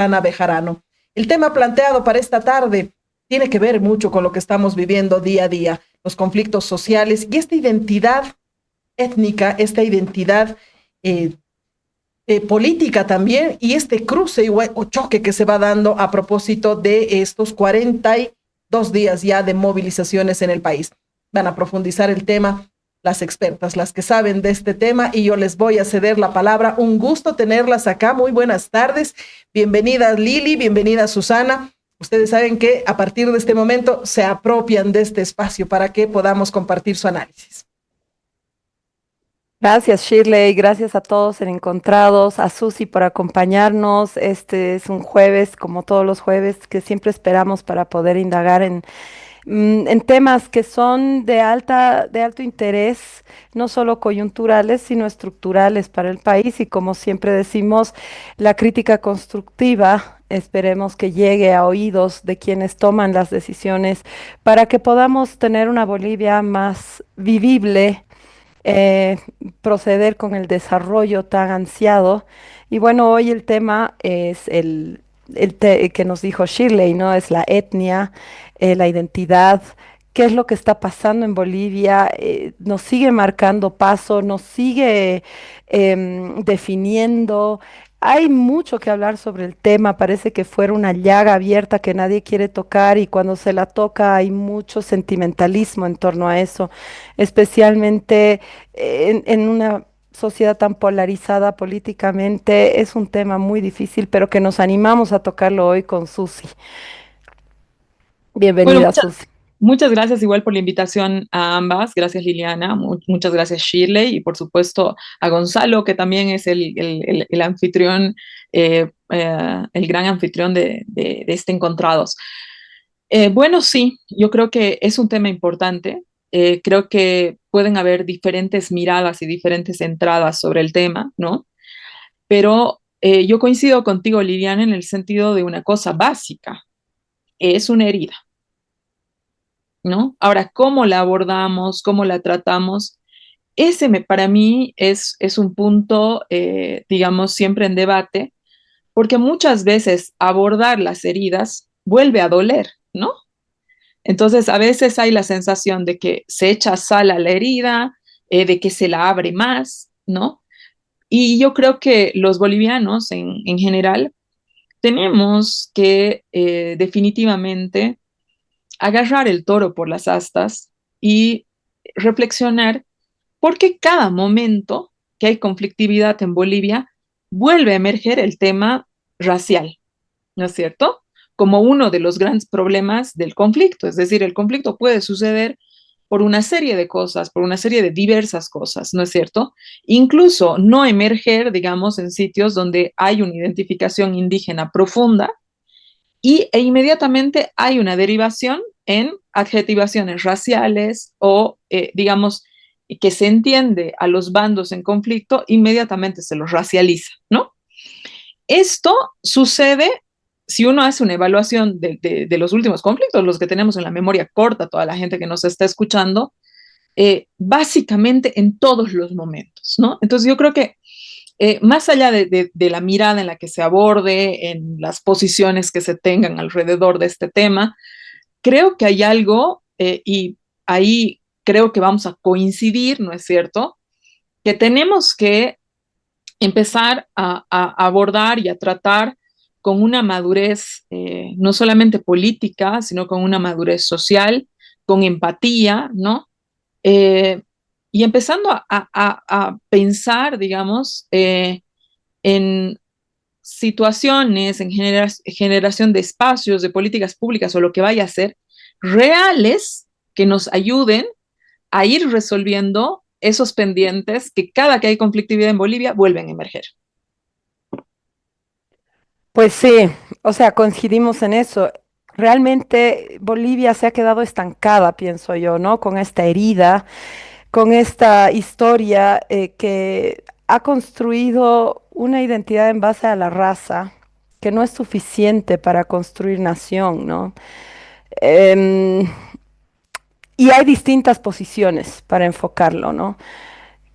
Ana Bejarano. El tema planteado para esta tarde tiene que ver mucho con lo que estamos viviendo día a día, los conflictos sociales y esta identidad étnica, esta identidad eh, política también y este cruce o choque que se va dando a propósito de estos 42 días ya de movilizaciones en el país. Van a profundizar el tema las expertas, las que saben de este tema, y yo les voy a ceder la palabra. Un gusto tenerlas acá. Muy buenas tardes. Bienvenida Lili, bienvenida Susana. Ustedes saben que a partir de este momento se apropian de este espacio para que podamos compartir su análisis. Gracias, Shirley. Gracias a todos en Encontrados, a Susi por acompañarnos. Este es un jueves, como todos los jueves, que siempre esperamos para poder indagar en temas que son de alto interés, no solo coyunturales, sino estructurales para el país. Y como siempre decimos, la crítica constructiva, esperemos que llegue a oídos de quienes toman las decisiones para que podamos tener una Bolivia más vivible, eh, proceder con el desarrollo tan ansiado. Y bueno, hoy el tema es que nos dijo Shirley, ¿no? Es la etnia, la identidad. ¿Qué es lo que está pasando en Bolivia? Nos sigue marcando paso, nos sigue definiendo. Hay mucho que hablar sobre el tema, parece que fuera una llaga abierta que nadie quiere tocar, y cuando se la toca hay mucho sentimentalismo en torno a eso, especialmente en una sociedad tan polarizada políticamente. Es un tema muy difícil, pero que nos animamos a tocarlo hoy con Susi. Bueno, Bienvenida, Susi. muchas gracias igual por la invitación a ambas. Gracias Liliana, muchas gracias Shirley y por supuesto a Gonzalo, que también es el anfitrión, el gran anfitrión de este Encontrados. Bueno, sí, yo creo que es un tema importante. Creo que pueden haber diferentes miradas y diferentes entradas sobre el tema, ¿no? Pero yo coincido contigo, Liliana, en el sentido de una cosa básica. Es una herida, ¿no? Ahora, ¿cómo la abordamos? ¿Cómo la tratamos? Para mí es un punto, digamos, siempre en debate, porque muchas veces abordar las heridas vuelve a doler, ¿no? Entonces, a veces hay la sensación de que se echa sal a la herida, de que se la abre más, ¿no? Y yo creo que los bolivianos en general tenemos que definitivamente agarrar el toro por las astas y reflexionar por qué cada momento que hay conflictividad en Bolivia vuelve a emerger el tema racial, ¿no es cierto? Como uno de los grandes problemas del conflicto. Es decir, el conflicto puede suceder por una serie de cosas, por una serie de diversas cosas, ¿no es cierto? Incluso no emerger, digamos, en sitios donde hay una identificación indígena profunda, e inmediatamente hay una derivación en adjetivaciones raciales o, digamos, que se entiende a los bandos en conflicto, inmediatamente se los racializa, ¿no? Esto sucede si uno hace una evaluación de los últimos conflictos, los que tenemos en la memoria corta, toda la gente que nos está escuchando, básicamente en todos los momentos, ¿no? Entonces yo creo que más allá de la mirada en la que se aborde, en las posiciones que se tengan alrededor de este tema, creo que hay algo, y ahí creo que vamos a coincidir, ¿no es cierto? Que tenemos que empezar a abordar y a tratar con una madurez, no solamente política, sino con una madurez social, con empatía, ¿no? Eh, y empezando a pensar, digamos, en situaciones, en generación de espacios, de políticas públicas o lo que vaya a ser, reales que nos ayuden a ir resolviendo esos pendientes que cada que hay conflictividad en Bolivia vuelven a emerger. Pues sí, o sea, coincidimos en eso. Realmente Bolivia se ha quedado estancada, pienso yo, ¿no? Con esta herida, con esta historia que ha construido una identidad en base a la raza, que no es suficiente para construir nación, ¿no? Em, y hay distintas posiciones para enfocarlo, ¿no?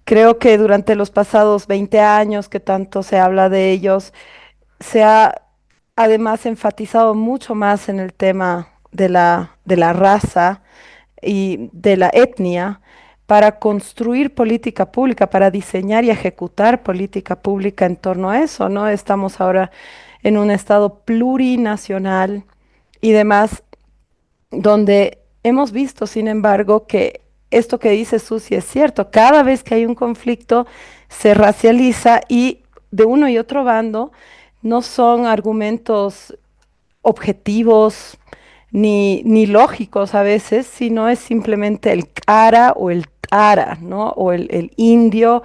Creo que durante los pasados 20 años que tanto se habla de ellos, se ha además enfatizado mucho más en el tema de la raza y de la etnia para construir política pública, para diseñar y ejecutar política pública en torno a eso, ¿no? Estamos ahora en un estado plurinacional y demás, donde hemos visto, sin embargo, que esto que dice Susi es cierto. Cada vez que hay un conflicto, se racializa y de uno y otro bando no son argumentos objetivos ni lógicos a veces, sino es simplemente el cara o el tara, ¿no? O el indio.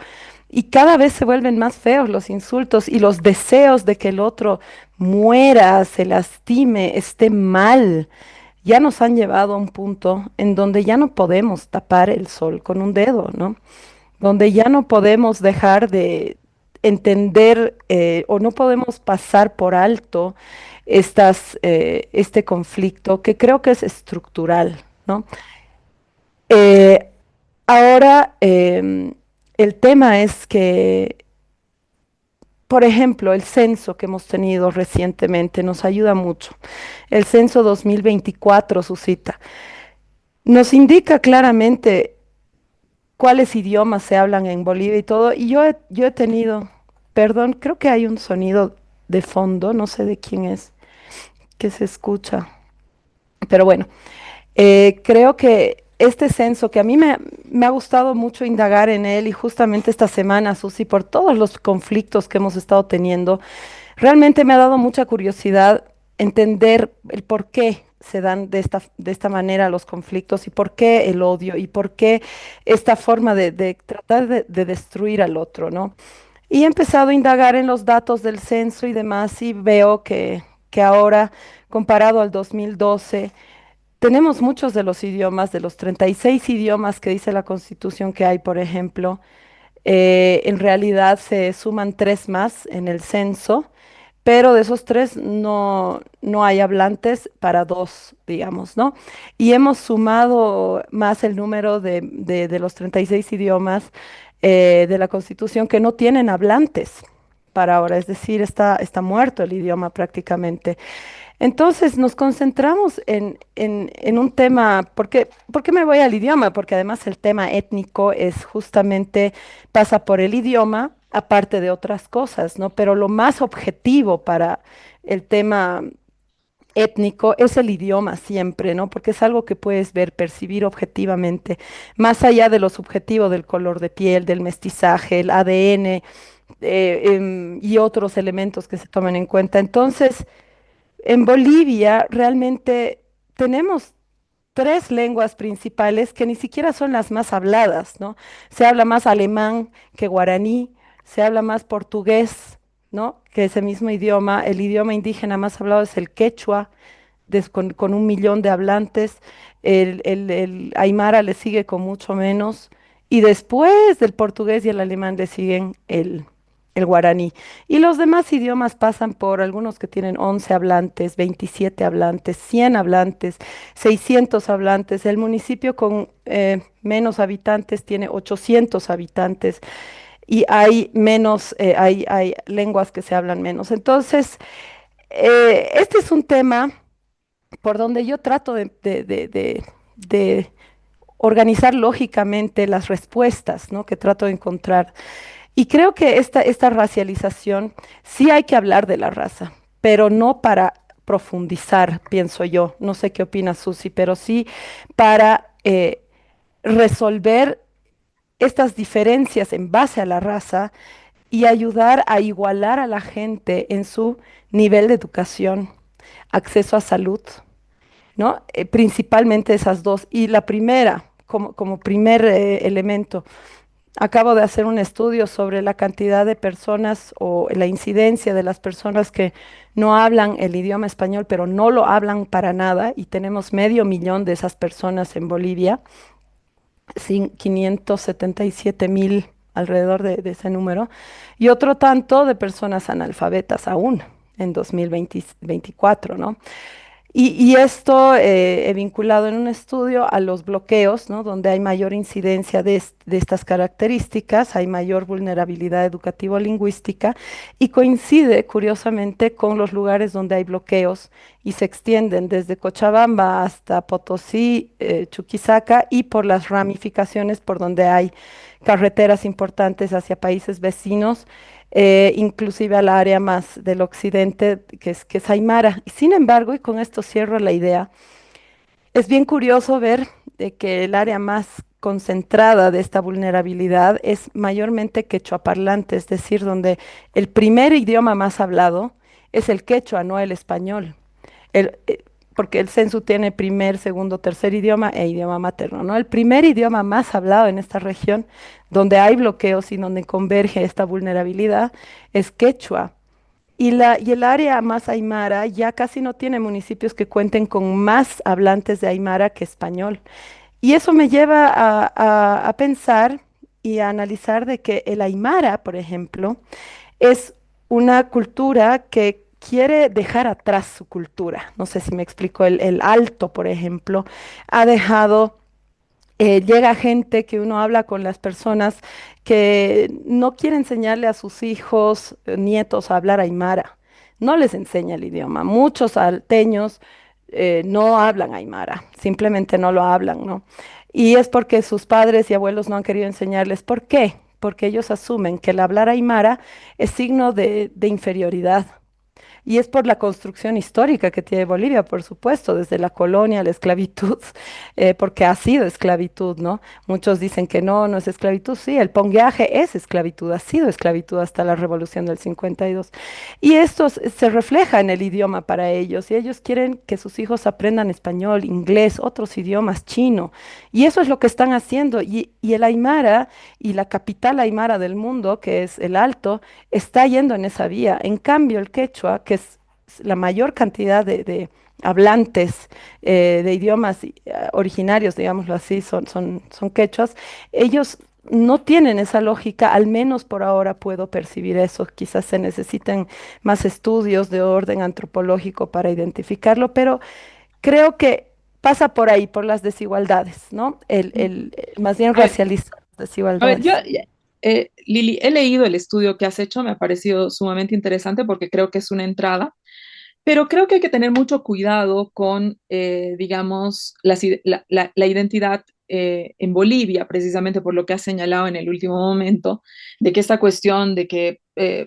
Y cada vez se vuelven más feos los insultos y los deseos de que el otro muera, se lastime, esté mal. Ya nos han llevado a un punto en donde ya no podemos tapar el sol con un dedo, ¿no? Donde ya no podemos dejar de entender o no podemos pasar por alto este conflicto que creo que es estructural, ¿no? Eh, ahora, el tema es que, por ejemplo, el censo que hemos tenido recientemente nos ayuda mucho. El censo 2024, su cita, nos indica claramente cuáles idiomas se hablan en Bolivia y todo. Y yo he tenido, perdón, creo que hay un sonido de fondo, no sé de quién es, que se escucha. Pero bueno, creo que este censo, que a mí me ha gustado mucho indagar en él y justamente esta semana, Susi, por todos los conflictos que hemos estado teniendo, realmente me ha dado mucha curiosidad entender el por qué se dan de esta manera los conflictos y por qué el odio y por qué esta forma de tratar de destruir al otro, ¿no? Y he empezado a indagar en los datos del censo y demás y veo que ahora, comparado al 2012, tenemos muchos de los idiomas, de los 36 idiomas que dice la Constitución que hay, por ejemplo, en realidad se suman tres más en el censo, pero de esos tres no hay hablantes para dos, digamos, ¿no? Y hemos sumado más el número de los 36 idiomas de la Constitución que no tienen hablantes para ahora, es decir, está muerto el idioma prácticamente. Entonces nos concentramos en un tema, ¿por qué me voy al idioma? Porque además el tema étnico es justamente, pasa por el idioma, aparte de otras cosas, ¿no? Pero lo más objetivo para el tema étnico es el idioma siempre, ¿no? Porque es algo que puedes ver, percibir objetivamente, más allá de lo subjetivo del color de piel, del mestizaje, el ADN, y otros elementos que se toman en cuenta. Entonces, en Bolivia realmente tenemos tres lenguas principales que ni siquiera son las más habladas, ¿no? Se habla más alemán que guaraní, se habla más portugués, ¿no? Que ese mismo idioma. El idioma indígena más hablado es el quechua, con 1 millón de hablantes. El aymara le sigue con mucho menos. Y después del portugués y el alemán le siguen el guaraní. Y los demás idiomas pasan por algunos que tienen 11 hablantes, 27 hablantes, 100 hablantes, 600 hablantes. El municipio con menos habitantes tiene 800 habitantes y hay menos, hay lenguas que se hablan menos. Entonces, este es un tema por donde yo trato de organizar lógicamente las respuestas, ¿no? Que trato de encontrar. Y creo que esta racialización, sí hay que hablar de la raza, pero no para profundizar, pienso yo. No sé qué opina Susi, pero sí para resolver estas diferencias en base a la raza y ayudar a igualar a la gente en su nivel de educación, acceso a salud, ¿no? Principalmente esas dos. Y la primera, como primer elemento, acabo de hacer un estudio sobre la cantidad de personas o la incidencia de las personas que no hablan el idioma español, pero no lo hablan para nada, y tenemos 500.000 de esas personas en Bolivia, 577.000 alrededor de ese número, y otro tanto de personas analfabetas aún en 2024, ¿no? Y esto he vinculado en un estudio a los bloqueos, ¿no? Donde hay mayor incidencia de estas características, hay mayor vulnerabilidad educativo-lingüística y coincide curiosamente con los lugares donde hay bloqueos y se extienden desde Cochabamba hasta Potosí, Chuquisaca y por las ramificaciones por donde hay carreteras importantes hacia países vecinos, inclusive al área más del occidente, que es Aymara. Sin embargo, y con esto cierro la idea, es bien curioso ver de que el área más concentrada de esta vulnerabilidad es mayormente quechua parlante, es decir, donde el primer idioma más hablado es el quechua, no el español. El, eh, Porque el censo tiene primer, segundo, tercer idioma e idioma materno, ¿no? El primer idioma más hablado en esta región, donde hay bloqueos y donde converge esta vulnerabilidad, es quechua. Y el área más aymara ya casi no tiene municipios que cuenten con más hablantes de aymara que español. Y eso me lleva a pensar y a analizar de que el aymara, por ejemplo, es una cultura que quiere dejar atrás su cultura. No sé si me explico. El alto, por ejemplo, ha dejado, llega gente que uno habla con las personas que no quiere enseñarle a sus hijos, nietos a hablar aymara. No les enseña el idioma. Muchos alteños no hablan aymara, simplemente no lo hablan, ¿no? Y es porque sus padres y abuelos no han querido enseñarles. ¿Por qué? Porque ellos asumen que el hablar aymara es signo de inferioridad. Y es por la construcción histórica que tiene Bolivia, por supuesto, desde la colonia, la esclavitud, porque ha sido esclavitud, ¿no? Muchos dicen que no, no es esclavitud. Sí, el pongueaje es esclavitud, ha sido esclavitud hasta la revolución del 52. Y esto se refleja en el idioma para ellos. Y ellos quieren que sus hijos aprendan español, inglés, otros idiomas, chino. Y eso es lo que están haciendo. Y el Aymara y la capital Aymara del mundo, que es el Alto, está yendo en esa vía. En cambio, el quechua, que es la mayor cantidad de hablantes de idiomas originarios, digámoslo así, son quechuas, ellos no tienen esa lógica, al menos por ahora puedo percibir eso. Quizás se necesiten más estudios de orden antropológico para identificarlo, pero creo que pasa por ahí, por las desigualdades, ¿no? Más bien A ver, racializar las a ver, desigualdades. Lili, he leído el estudio que has hecho, me ha parecido sumamente interesante porque creo que es una entrada. Pero creo que hay que tener mucho cuidado con, digamos, la identidad en Bolivia, precisamente por lo que has señalado en el último momento, de que esta cuestión de que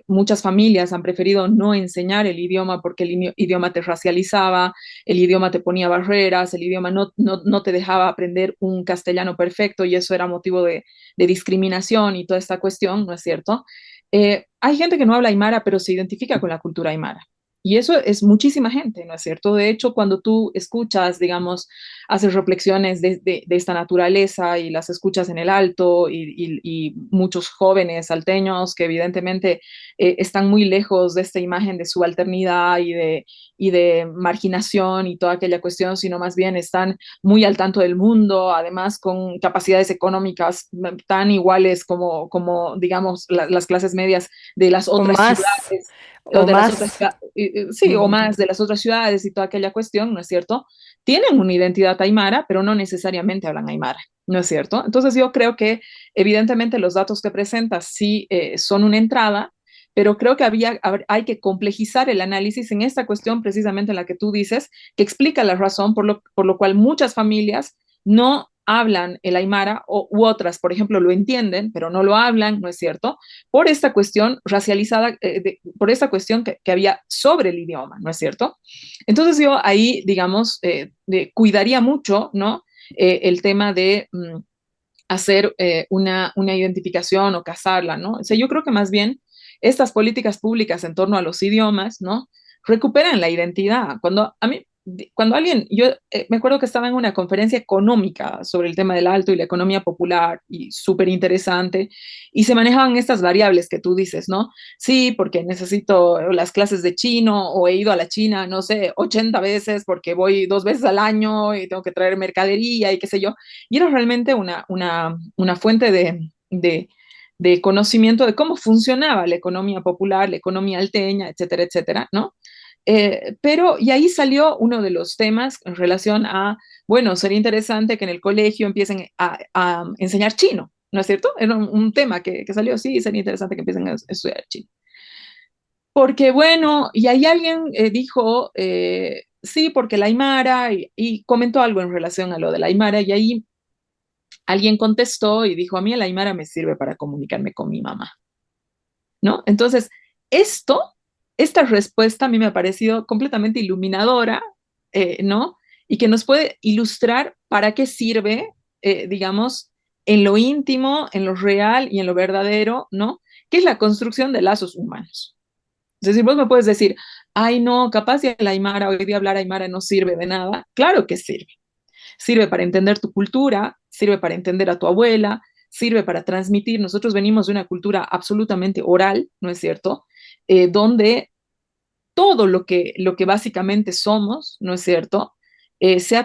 muchas familias han preferido no enseñar el idioma porque el idioma te racializaba, el idioma te ponía barreras, el idioma no te dejaba aprender un castellano perfecto y eso era motivo de discriminación y toda esta cuestión, ¿no es cierto? Hay gente que no habla aymara, pero se identifica con la cultura aymara. Y eso es muchísima gente, ¿no es cierto? De hecho, cuando tú escuchas, digamos, haces reflexiones de esta naturaleza y las escuchas en el alto y muchos jóvenes salteños que evidentemente están muy lejos de esta imagen de subalternidad y de marginación y toda aquella cuestión, sino más bien están muy al tanto del mundo, además con capacidades económicas tan iguales como digamos, las clases medias de las O otras más, ciudades o o de las otras, más. sí, o Ujú. más de las otras ciudades y toda aquella cuestión, ¿no es cierto? Tienen una identidad aymara, pero no necesariamente hablan aymara, ¿no es cierto? Entonces yo creo que evidentemente los datos que presentas sí son una entrada, pero creo que hay que complejizar el análisis en esta cuestión precisamente en la que tú dices, que explica la razón por lo cual muchas familias no hablan el aymara u otras, por ejemplo, lo entienden, pero no lo hablan, ¿no es cierto? Por esta cuestión racializada, por esta cuestión que había sobre el idioma, ¿no es cierto? Entonces yo ahí, digamos, cuidaría mucho, ¿no? El tema de hacer una identificación o casarla, ¿no? O sea, yo creo que más bien estas políticas públicas en torno a los idiomas, ¿no? Recuperan la identidad. Cuando alguien, yo me acuerdo que estaba en una conferencia económica sobre el tema del alto y la economía popular y súper interesante, y se manejaban estas variables que tú dices, ¿no? Sí, porque necesito las clases de chino o he ido a la China, no sé, 80 veces porque voy 2 veces al año y tengo que traer mercadería y qué sé yo. Y era realmente una fuente de conocimiento de cómo funcionaba la economía popular, la economía alteña, etcétera, etcétera, ¿no? Pero, y ahí salió uno de los temas en relación a, bueno, sería interesante que en el colegio empiecen a enseñar chino, ¿no es cierto? Era un tema que salió, sí, sería interesante que empiecen a estudiar chino. Porque, bueno, y ahí alguien dijo, sí, porque la Aymara, y comentó algo en relación a lo de la Aymara, y ahí alguien contestó y dijo, a mí el Aymara me sirve para comunicarme con mi mamá, ¿no? Entonces, esto, esta respuesta a mí me ha parecido completamente iluminadora, ¿no? Y que nos puede ilustrar para qué sirve, digamos, en lo íntimo, en lo real y en lo verdadero, ¿no? Que es la construcción de lazos humanos. Es decir, vos me puedes decir, ay, no, capaz de la Aymara, hoy día hablar Aymara no sirve de nada. Claro que sirve. Sirve para entender tu cultura, sirve para entender a tu abuela, sirve para transmitir. Nosotros venimos de una cultura absolutamente oral, ¿no es cierto? Donde todo lo que básicamente somos, ¿no es cierto? Se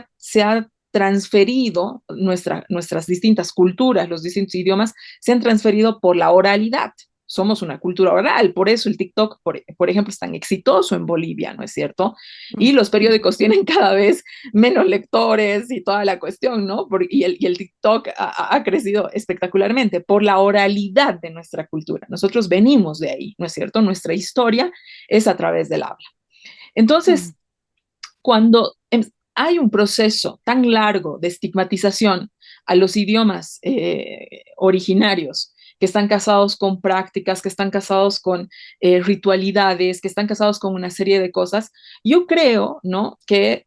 ha transferido, nuestras distintas culturas, los distintos idiomas, se han transferido por la oralidad. Somos una cultura oral, por eso el TikTok, por ejemplo, es tan exitoso en Bolivia, ¿no es cierto? Y los periódicos tienen cada vez menos lectores y toda la cuestión, ¿no? Y el TikTok ha crecido espectacularmente por la oralidad de nuestra cultura. Nosotros venimos de ahí, ¿no es cierto? Nuestra historia es a través del habla. Mm. Entonces, cuando hay un proceso tan largo de estigmatización a los idiomas originarios, que están casados con prácticas, que están casados con ritualidades, que están casados con una serie de cosas, yo creo, ¿no? Que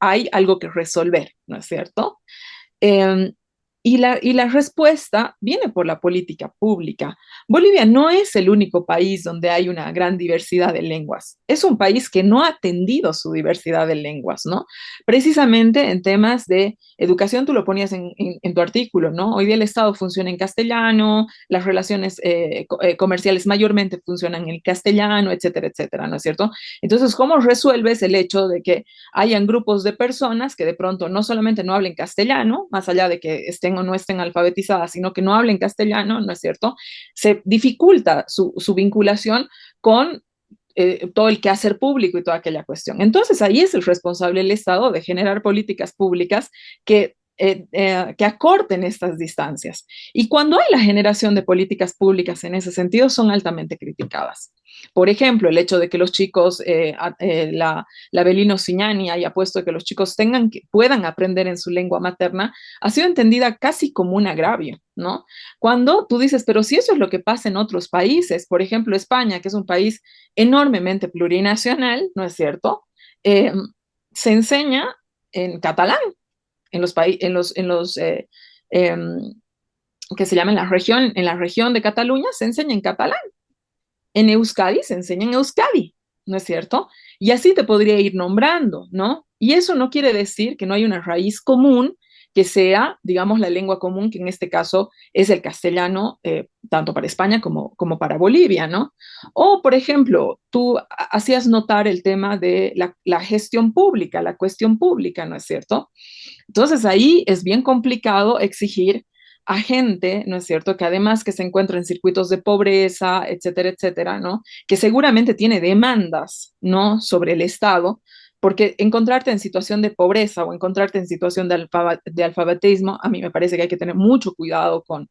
hay algo que resolver, ¿no es cierto? Eh, y la respuesta viene por la política pública. Bolivia no es el único país donde hay una gran diversidad de lenguas. Es un país que no ha atendido su diversidad de lenguas, ¿no? Precisamente en temas de educación, tú lo ponías en tu artículo, ¿no? Hoy día el Estado funciona en castellano, las relaciones comerciales mayormente funcionan en el castellano, etcétera, ¿no es cierto? Entonces, ¿cómo resuelves el hecho de que hayan grupos de personas que de pronto no solamente no hablen castellano, más allá de que estén o no estén alfabetizadas, sino que no hablen castellano, ¿no es cierto? Se dificulta su vinculación con todo el quehacer público y toda aquella cuestión. Entonces ahí es el responsable del Estado de generar políticas públicas que acorten estas distancias. Y cuando hay la generación de políticas públicas en ese sentido, son altamente criticadas. Por ejemplo, el hecho de que los chicos, la Belino Signani haya puesto que los chicos puedan aprender en su lengua materna, ha sido entendida casi como un agravio, ¿no? Cuando tú dices, pero si eso es lo que pasa en otros países, por ejemplo, España, que es un país enormemente plurinacional, ¿no es cierto? Eh, Se enseña en catalán, en los que se llama en la región de Cataluña, se enseña en catalán. En Euskadi se enseña en Euskadi, ¿no es cierto? Y así te podría ir nombrando, ¿no? Y eso no quiere decir que no hay una raíz común que sea, digamos, la lengua común, que en este caso es el castellano, tanto para España como para Bolivia, ¿no? O, por ejemplo, tú hacías notar el tema de la gestión pública, la cuestión pública, ¿no es cierto? Entonces ahí es bien complicado exigir a gente, ¿no es cierto?, que además que se encuentra en circuitos de pobreza, etcétera, ¿no? Que seguramente tiene demandas, ¿no?, sobre el Estado, porque encontrarte en situación de pobreza o encontrarte en situación de alfabetismo, a mí me parece que hay que tener mucho cuidado con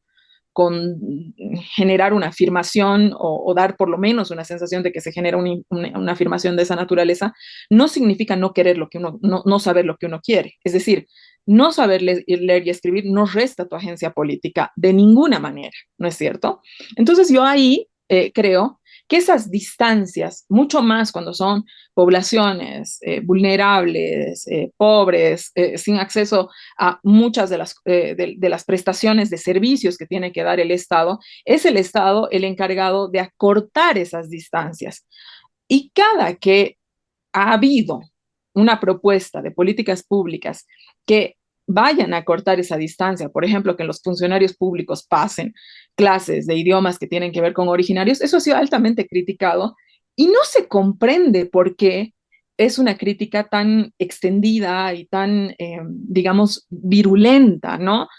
generar una afirmación o dar por lo menos una sensación de que se genera una afirmación de esa naturaleza, no significa no querer lo que uno, no saber lo que uno quiere. Es decir, no saber leer y escribir no resta tu agencia política de ninguna manera, ¿no es cierto? Entonces yo ahí creo que esas distancias, mucho más cuando son poblaciones vulnerables, pobres, sin acceso a muchas de las prestaciones de servicios que tiene que dar el Estado, es el Estado el encargado de acortar esas distancias. Y cada que ha habido una propuesta de políticas públicas que vayan a cortar esa distancia, por ejemplo, que los funcionarios públicos pasen clases de idiomas que tienen que ver con originarios, eso ha sido altamente criticado y no se comprende por qué es una crítica tan extendida y tan, digamos, virulenta, ¿no?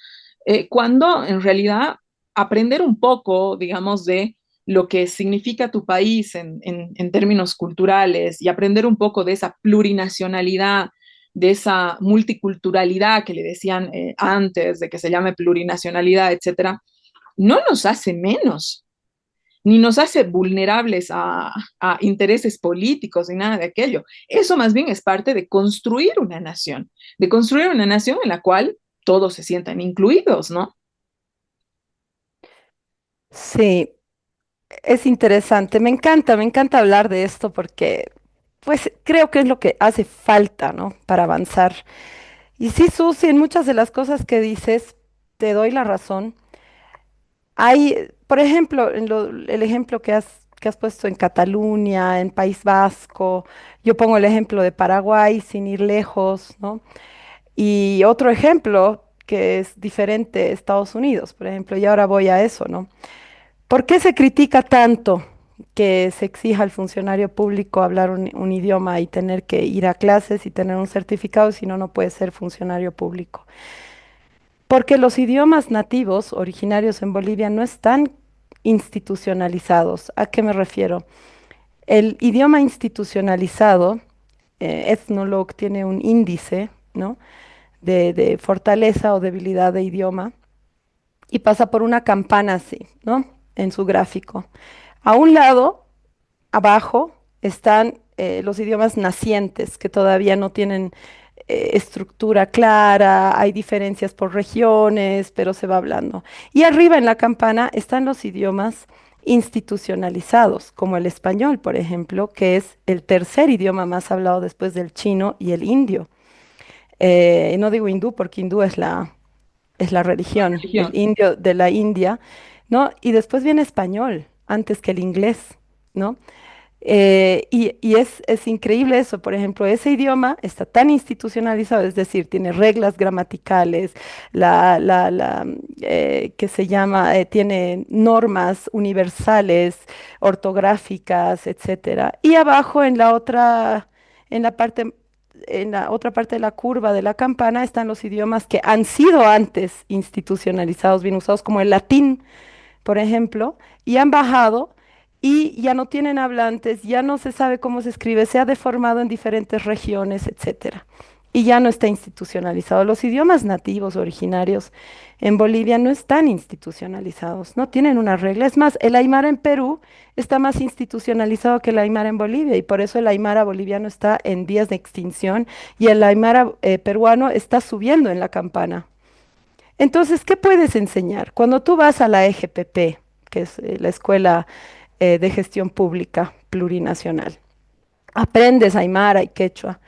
Cuando en realidad aprender un poco, digamos, de lo que significa tu país en términos culturales y aprender un poco de esa plurinacionalidad, de esa multiculturalidad que le decían antes, de que se llame plurinacionalidad, etcétera, no nos hace menos, ni nos hace vulnerables a intereses políticos ni nada de aquello. Eso más bien es parte de construir una nación en la cual todos se sientan incluidos, ¿no? Sí, es interesante. Me encanta hablar de esto porque, pues, creo que es lo que hace falta, ¿no? Para avanzar. Y sí, Susi, en muchas de las cosas que dices, te doy la razón. Hay, por ejemplo, el ejemplo que has puesto en Cataluña, en País Vasco, yo pongo el ejemplo de Paraguay, sin ir lejos, ¿no? Y otro ejemplo que es diferente, Estados Unidos, por ejemplo, y ahora voy a eso, ¿no? ¿Por qué se critica tanto que se exija al funcionario público hablar un idioma y tener que ir a clases y tener un certificado, si no, no puede ser funcionario público? Porque los idiomas nativos originarios en Bolivia no están institucionalizados. ¿A qué me refiero? El idioma institucionalizado, Ethnologue tiene un índice, ¿no? De fortaleza o debilidad de idioma y pasa por una campana así, ¿no? En su gráfico. A un lado, abajo, están los idiomas nacientes, que todavía no tienen estructura clara, hay diferencias por regiones, pero se va hablando. Y arriba en la campana están los idiomas institucionalizados, como el español, por ejemplo, que es el tercer idioma más hablado después del chino y el indio. Y no digo hindú porque hindú es la religión, el Religión. indio de la India, ¿no? Y después viene español, antes que el inglés, ¿no? Y es increíble eso, por ejemplo, ese idioma está tan institucionalizado, es decir, tiene reglas gramaticales, que se llama, tiene normas universales, ortográficas, etcétera. Y abajo en la parte, en la otra parte de la curva de la campana están los idiomas que han sido antes institucionalizados, bien usados, como el latín, por ejemplo, y han bajado y ya no tienen hablantes, ya no se sabe cómo se escribe, se ha deformado en diferentes regiones, etcétera. Y ya no está institucionalizado. Los idiomas nativos originarios en Bolivia no están institucionalizados, no tienen una regla. Es más, el aymara en Perú está más institucionalizado que el aymara en Bolivia y por eso el aymara boliviano está en vías de extinción y el aymara peruano está subiendo en la campana. Entonces, ¿qué puedes enseñar? Cuando tú vas a la EGPP, que es la Escuela de Gestión Pública Plurinacional, aprendes Aymara y Quechua.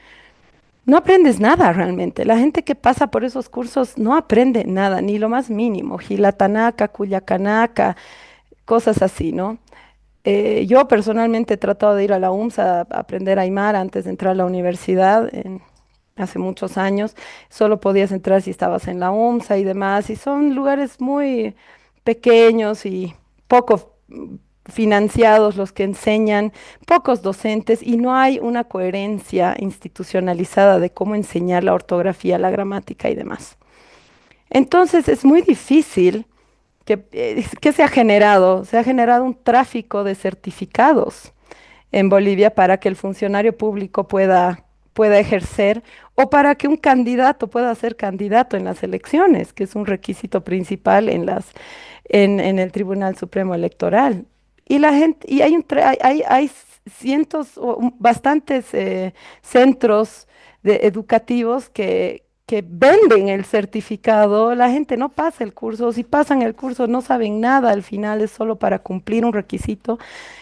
No aprendes nada realmente. La gente que pasa por esos cursos no aprende nada, ni lo más mínimo. Gilatanaka, Cuyacanaca, cosas así, ¿no? Yo personalmente he tratado de ir a la UMSA a aprender Aymara antes de entrar a la universidad, hace muchos años. Solo podías entrar si estabas en la UMSA y demás, y son lugares muy pequeños y poco financiados los que enseñan, pocos docentes, y no hay una coherencia institucionalizada de cómo enseñar la ortografía, la gramática y demás. Entonces es muy difícil ¿qué se ha generado? Se ha generado un tráfico de certificados en Bolivia para que el funcionario público pueda ejercer o para que un candidato pueda ser candidato en las elecciones, que es un requisito principal en el Tribunal Supremo Electoral. Y la gente, y hay cientos o bastantes centros educativos que venden el certificado, la gente no pasa el curso, si pasan el curso no saben nada, al final es solo para cumplir un requisito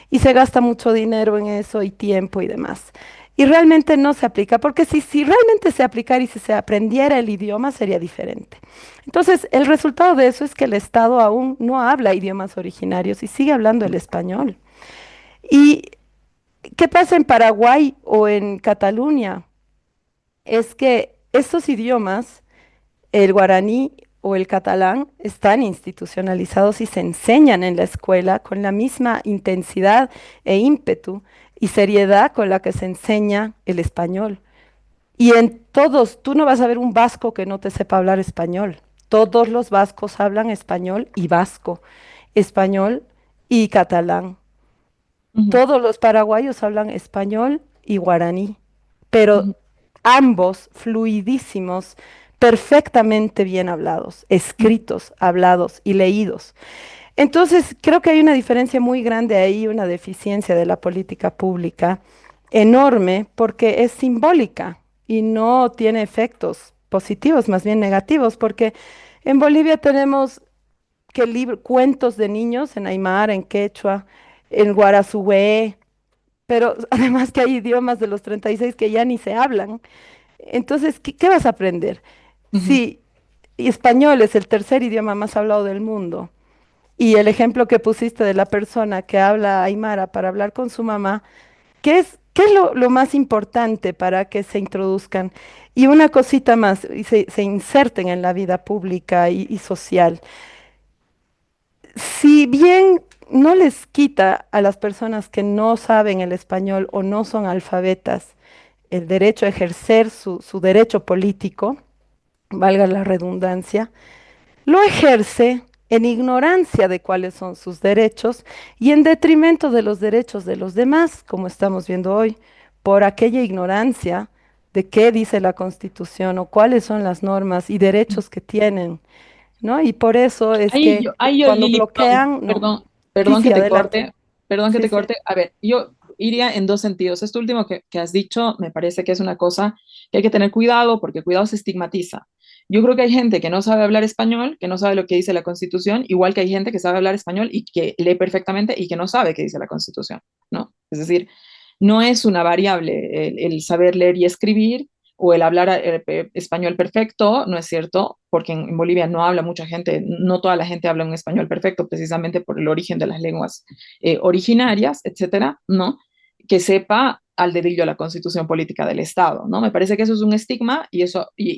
y se gasta mucho dinero en eso y tiempo y demás. Y realmente no se aplica, porque si realmente se aplicara y si se aprendiera el idioma sería diferente. Entonces, el resultado de eso es que el Estado aún no habla idiomas originarios y sigue hablando el español. ¿Y qué pasa en Paraguay o en Cataluña? Es que estos idiomas, el guaraní o el catalán, están institucionalizados y se enseñan en la escuela con la misma intensidad e ímpetu y seriedad con la que se enseña el español. Y en todos, tú no vas a ver un vasco que no te sepa hablar español. Todos los vascos hablan español y vasco. Español y catalán. Ujú, Todos los paraguayos hablan español y guaraní, pero ujú, ambos fluidísimos, perfectamente bien hablados, ujú, escritos, hablados y leídos. Entonces, creo que hay una diferencia muy grande ahí, una deficiencia de la política pública enorme, porque es simbólica y no tiene efectos positivos, más bien negativos, porque en Bolivia tenemos que cuentos de niños en aymara, en quechua, en guarazué, pero además que hay idiomas de los 36 que ya ni se hablan. Entonces, ¿qué vas a aprender? ujú. Si español es el tercer idioma más hablado del mundo y el ejemplo que pusiste de la persona que habla aymara para hablar con su mamá, qué es lo más importante para que se introduzcan? Y una cosita más, y se inserten en la vida pública y social. Si bien no les quita a las personas que no saben el español o no son alfabetas el derecho a ejercer su derecho político, valga la redundancia, lo ejerce en ignorancia de cuáles son sus derechos y en detrimento de los derechos de los demás, como estamos viendo hoy, por aquella ignorancia de qué dice la Constitución o cuáles son las normas y derechos que tienen, ¿no? Y por eso es que Ahí yo, cuando Lili, bloquean, no. Sí, perdón que sí, te adelante. corte, perdón que Sí, te sí. corte. A ver, yo iría en dos sentidos. Esto último que has dicho me parece que es una cosa que hay que tener cuidado porque cuidado se estigmatiza. Yo creo que hay gente que no sabe hablar español, que no sabe lo que dice la Constitución, igual que hay gente que sabe hablar español y que lee perfectamente y que no sabe qué dice la Constitución, ¿no? Es decir, no es una variable el saber leer y escribir o el hablar español perfecto, ¿no es cierto? Porque en Bolivia no habla mucha gente, no toda la gente habla un español perfecto, precisamente por el origen de las lenguas originarias, etcétera, ¿no? Que sepa al dedillo la constitución política del Estado, ¿no? Me parece que eso es un estigma y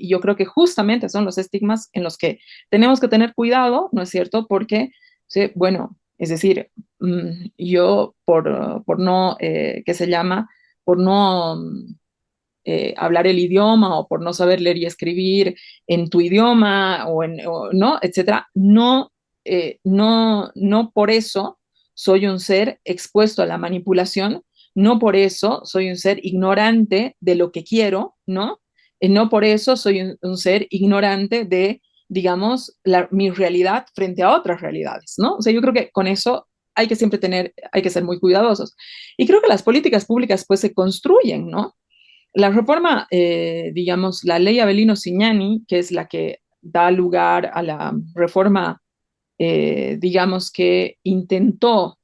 yo creo que justamente son los estigmas en los que tenemos que tener cuidado, ¿no es cierto? Porque, sí, bueno, es decir, yo por no, ¿qué se llama? Por no hablar el idioma o por no saber leer y escribir en tu idioma o no, etcétera, no por eso soy un ser expuesto a la manipulación, no por eso soy un ser ignorante de lo que quiero, ¿no? No por eso soy un ser ignorante de, digamos, mi realidad frente a otras realidades, ¿no? O sea, yo creo que con eso hay que ser muy cuidadosos. Y creo que las políticas públicas pues se construyen, ¿no? La reforma, digamos, la ley Avelino Cignani, que es la que da lugar a la reforma, digamos, que intentó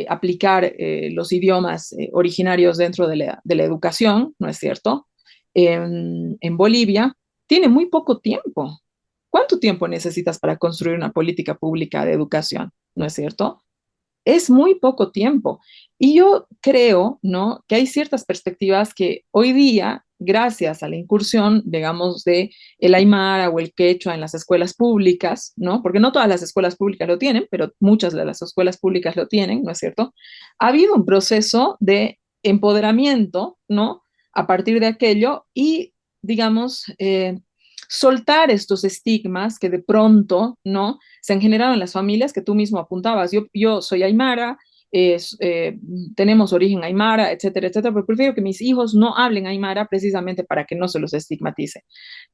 aplicar los idiomas originarios dentro de la educación, ¿no es cierto? En Bolivia, tiene muy poco tiempo. ¿Cuánto tiempo necesitas para construir una política pública de educación? ¿No es cierto? Es muy poco tiempo. Y yo creo, ¿no? Que hay ciertas perspectivas que hoy día, gracias a la incursión, digamos, de el aymara o el quechua en las escuelas públicas, ¿no? Porque no todas las escuelas públicas lo tienen, pero muchas de las escuelas públicas lo tienen, ¿no es cierto? Ha habido un proceso de empoderamiento, ¿no? A partir de aquello y, digamos, soltar estos estigmas que de pronto, ¿no? Se han generado en las familias que tú mismo apuntabas. Yo soy aymara, tenemos origen aymara, etcétera, etcétera, pero prefiero que mis hijos no hablen aymara precisamente para que no se los estigmatice.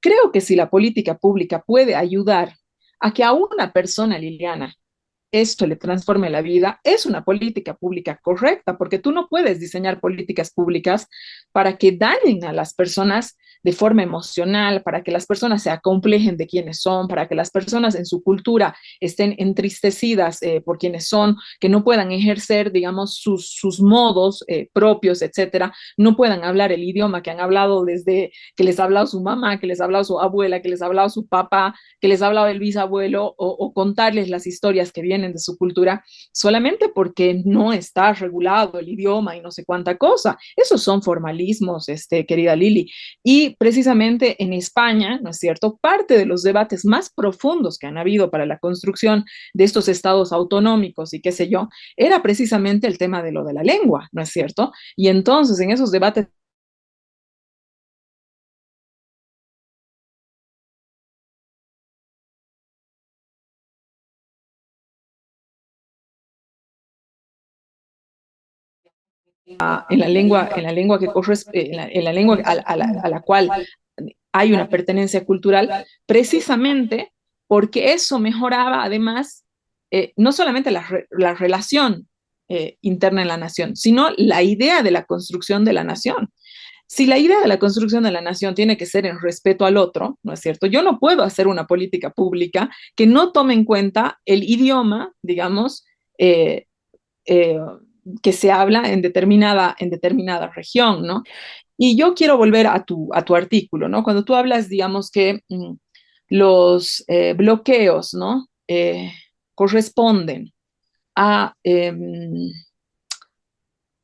Creo que si la política pública puede ayudar a que a una persona, Liliana, esto le transforme la vida, es una política pública correcta, porque tú no puedes diseñar políticas públicas para que dañen a las personas de forma emocional, para que las personas se acomplejen de quienes son, para que las personas en su cultura estén entristecidas por quienes son, que no puedan ejercer, digamos, sus modos propios, etcétera, no puedan hablar el idioma que han hablado desde que les ha hablado su mamá, que les ha hablado su abuela, que les ha hablado su papá, que les ha hablado el bisabuelo, o contarles las historias que vienen de su cultura, solamente porque no está regulado el idioma y no sé cuánta cosa. Esos son formalismos, querida Lili. Y precisamente en España, ¿no es cierto? Parte de los debates más profundos que han habido para la construcción de estos estados autonómicos y qué sé yo, era precisamente el tema de lo de la lengua, ¿no es cierto? Y entonces en esos debates en la lengua que en la lengua a la cual hay una pertenencia cultural, precisamente porque eso mejoraba además no solamente la relación interna en la nación, sino la idea de la construcción de la nación. Si la idea de la construcción de la nación tiene que ser en respeto al otro, ¿no es cierto? Yo no puedo hacer una política pública que no tome en cuenta el idioma, digamos, eh, eh, que se habla en determinada región, ¿no? Y yo quiero volver a tu artículo, ¿no? Cuando tú hablas, digamos, que los bloqueos, ¿no? Corresponden a,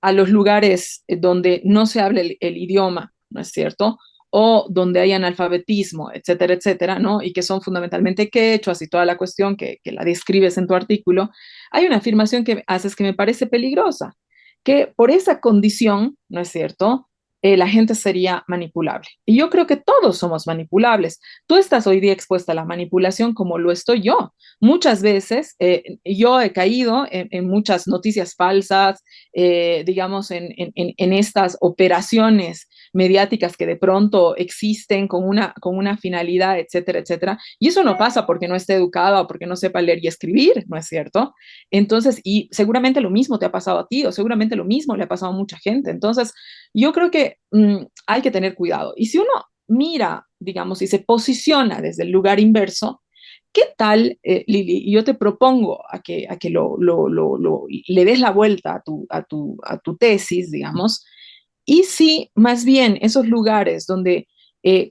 a los lugares donde no se habla el idioma, ¿no es cierto? O donde hay analfabetismo, etcétera, etcétera, ¿no? Y que son fundamentalmente quechuas y toda la cuestión que la describes en tu artículo, hay una afirmación que haces que me parece peligrosa, que por esa condición, ¿no es cierto? La gente sería manipulable. Y yo creo que todos somos manipulables. Tú estás hoy día expuesta a la manipulación como lo estoy yo. Muchas veces yo he caído en muchas noticias falsas, digamos, en estas operaciones mediáticas que de pronto existen con una finalidad, etcétera, etcétera. Y eso no pasa porque no esté educada o porque no sepa leer y escribir, ¿no es cierto? Entonces, y seguramente lo mismo te ha pasado a ti o seguramente lo mismo le ha pasado a mucha gente. Entonces, yo creo que hay que tener cuidado. Y si uno mira, digamos, y se posiciona desde el lugar inverso, ¿qué tal, Lili? Y yo te propongo a que le des la vuelta a tu tesis, digamos, y si más bien esos lugares donde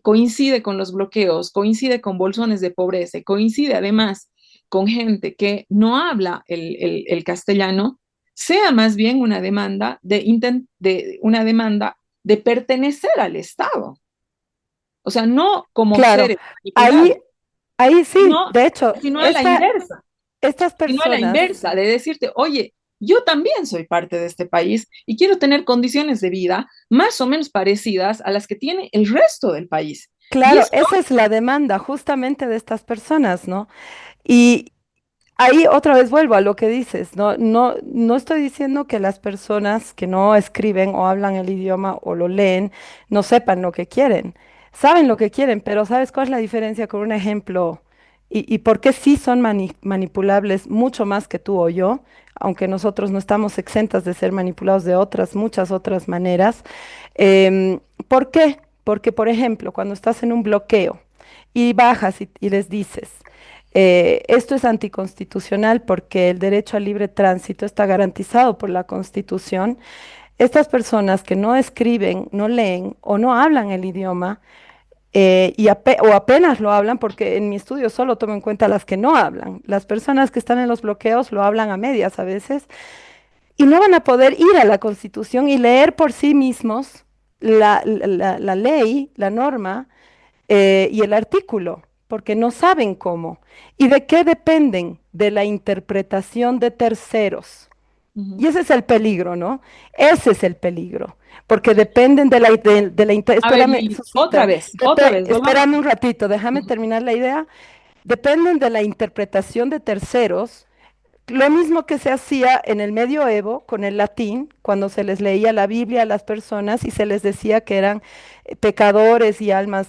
coincide con los bloqueos, coincide con bolsones de pobreza, coincide además con gente que no habla el castellano, sea más bien una demanda de pertenecer al Estado. O sea, no como Claro, seres ahí, manipulables, ahí sí, sino, de hecho, sino a la inversa, estas sino a la personas, inversa, de decirte, oye, yo también soy parte de este país y quiero tener condiciones de vida más o menos parecidas a las que tiene el resto del país. Y claro, esto, esa es la demanda justamente de estas personas, ¿no? Y ahí otra vez vuelvo a lo que dices, ¿no? No estoy diciendo que las personas que no escriben o hablan el idioma o lo leen no sepan lo que quieren. Saben lo que quieren, pero ¿sabes cuál es la diferencia con un ejemplo? Y por qué sí son manipulables mucho más que tú o yo, aunque nosotros no estamos exentas de ser manipulados de otras, muchas otras maneras. ¿Por qué? Porque, por ejemplo, cuando estás en un bloqueo y bajas y les dices, esto es anticonstitucional porque el derecho al libre tránsito está garantizado por la Constitución. Estas personas que no escriben, no leen o no hablan el idioma, o apenas lo hablan, porque en mi estudio solo tomo en cuenta las que no hablan. Las personas que están en los bloqueos lo hablan a medias a veces y no van a poder ir a la Constitución y leer por sí mismos la ley, la norma y el artículo, porque no saben cómo. ¿Y de qué dependen? De la interpretación de terceros. uh-huh. Y ese es el peligro, ¿no? Ese es el peligro, porque dependen de la A ver, espérame, Lili, Susita, otra vez, volvamos. espérame un ratito, déjame Uh-huh. terminar la idea. Dependen de la interpretación de terceros, lo mismo que se hacía en el medioevo con el latín, cuando se les leía la Biblia a las personas y se les decía que eran pecadores y almas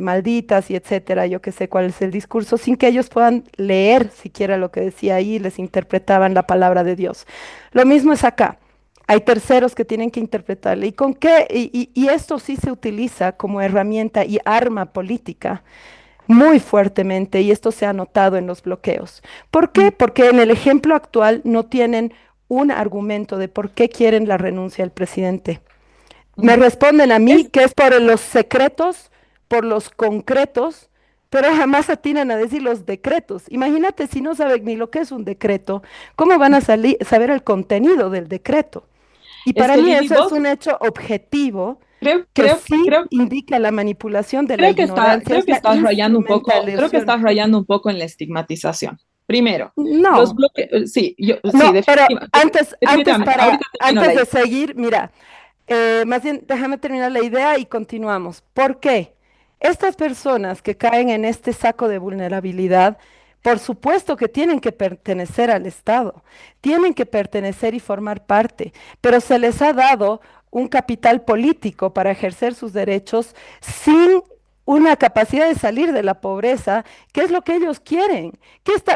malditas y etcétera, yo que sé cuál es el discurso, sin que ellos puedan leer siquiera lo que decía ahí, les interpretaban la palabra de Dios. Lo mismo es acá. Hay terceros que tienen que interpretarle. ¿Y con qué? Y esto sí se utiliza como herramienta y arma política muy fuertemente y esto se ha notado en los bloqueos. ¿Por qué? Porque en el ejemplo actual no tienen un argumento de por qué quieren la renuncia del presidente. Me Uh-huh. responden a mí Es, que es por los secretos, por los concretos, pero jamás atinan a decir los decretos. Imagínate si no saben ni lo que es un decreto, ¿cómo van a saber el contenido del decreto? Y es para que mí Lili, eso es vos un hecho objetivo que sí creo, indica la manipulación de la ignorancia, creo es que la estás rayando un poco, creo que instrumentalización. estás rayando un poco en la estigmatización. Primero, los No, bloques, sí, sí, no, pero definitivamente, ahorita termino la antes de idea. seguir, mira, más bien déjame terminar la idea y continuamos. ¿Por qué? Estas personas que caen en este saco de vulnerabilidad Por supuesto que tienen que pertenecer al Estado, tienen que pertenecer y formar parte, pero se les ha dado un capital político para ejercer sus derechos sin una capacidad de salir de la pobreza, que es lo que ellos quieren.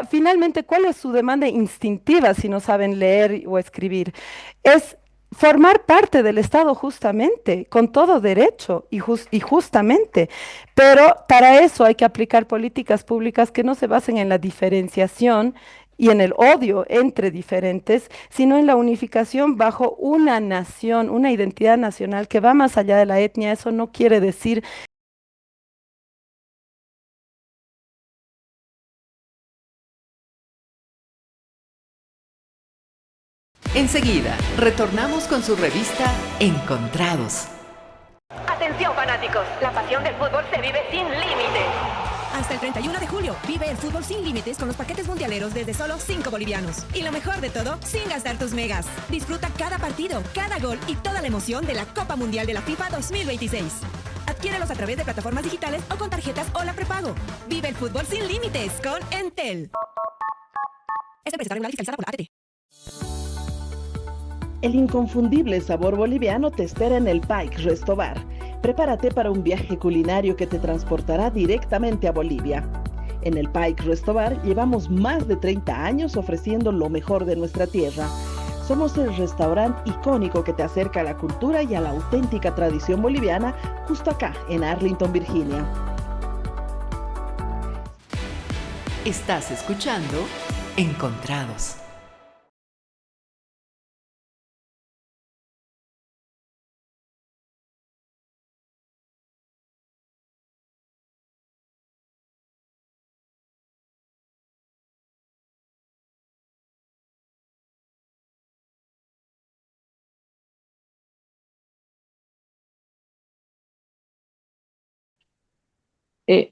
Finalmente, ¿cuál es su demanda instintiva si no saben leer o escribir? Es formar parte del Estado justamente, con todo derecho y justamente. Pero para eso hay que aplicar políticas públicas que no se basen en la diferenciación y en el odio entre diferentes, sino en la unificación bajo una nación, una identidad nacional que va más allá de la etnia. Eso no quiere decir. Enseguida, retornamos con su revista Encontrados. Atención fanáticos, la pasión del fútbol se vive sin límites. Hasta el 31 de julio, vive el fútbol sin límites con los paquetes mundialeros desde solo 5 bolivianos. Y lo mejor de todo, sin gastar tus megas. Disfruta cada partido, cada gol y toda la emoción de la Copa Mundial de la FIFA 2026. Adquiérelos a través de plataformas digitales o con tarjetas o la prepago. Vive el fútbol sin límites con Entel. Esta empresa está regulada y fiscalizada por la ATT. El inconfundible sabor boliviano te espera en el Pike Resto Bar. Prepárate para un viaje culinario que te transportará directamente a Bolivia. En el Pike Resto Bar llevamos más de 30 años ofreciendo lo mejor de nuestra tierra. Somos el restaurante icónico que te acerca a la cultura y a la auténtica tradición boliviana justo acá, en Arlington, Virginia. Estás escuchando Encontrados.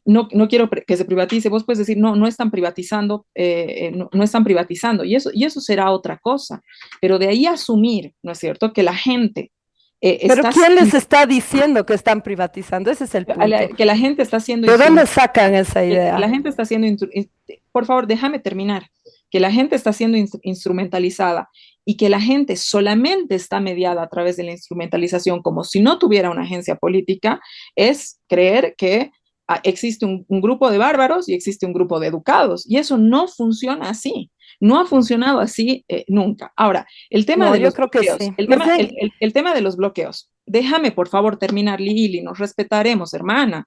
No quiero que se privatice. Vos puedes decir, no, no están privatizando, no están privatizando, y eso será otra cosa. Pero de ahí asumir, ¿no es cierto?, que la gente Pero está ¿quién les está diciendo que están privatizando? Ese es el punto. que la gente está siendo ¿De dónde sacan esa idea? la gente está siendo, por favor, déjame terminar, que la gente está siendo instrumentalizada y que la gente solamente está mediada a través de la instrumentalización, como si no tuviera una agencia política, es creer que existe un grupo de bárbaros y existe un grupo de educados, y eso no funciona así. No ha funcionado así nunca. Ahora, el tema de los bloqueos, sí. el tema de los bloqueos. Déjame, por favor, terminar, Lili, nos respetaremos, hermana.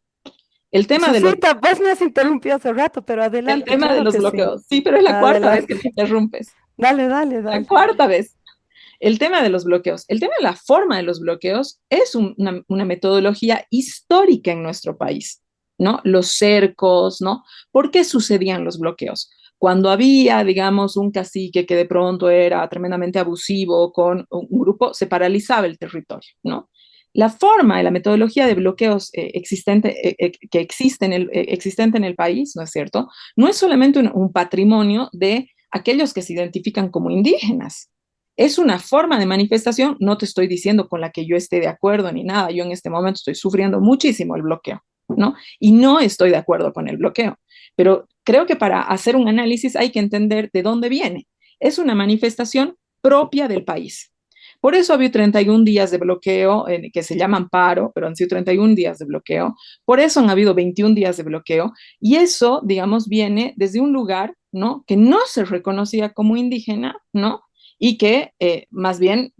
El tema de los... Vos me has interrumpido hace rato, pero adelante. El tema de los bloqueos. Sí, pero es la cuarta vez que me interrumpes. Dale. La cuarta vez. El tema de los bloqueos. El tema de la forma de los bloqueos es una metodología histórica en nuestro país, ¿no? Los cercos, ¿no? ¿Por qué sucedían los bloqueos? Cuando había, digamos, un cacique que de pronto era tremendamente abusivo con un grupo, se paralizaba el territorio, ¿no? La forma y la metodología de bloqueos existente en el país, ¿no es cierto? No es solamente un patrimonio de aquellos que se identifican como indígenas. Es una forma de manifestación, no te estoy diciendo con la que yo esté de acuerdo ni nada, yo en este momento estoy sufriendo muchísimo el bloqueo, ¿no? Y no estoy de acuerdo con el bloqueo, pero creo que para hacer un análisis hay que entender de dónde viene. Es una manifestación propia del país. Por eso había 31 días de bloqueo, que se llaman paro, pero han sido 31 días de bloqueo. Por eso han habido 21 días de bloqueo. Y eso, digamos, viene desde un lugar, ¿no?, que no se reconocía como indígena, ¿no?, y que más bien,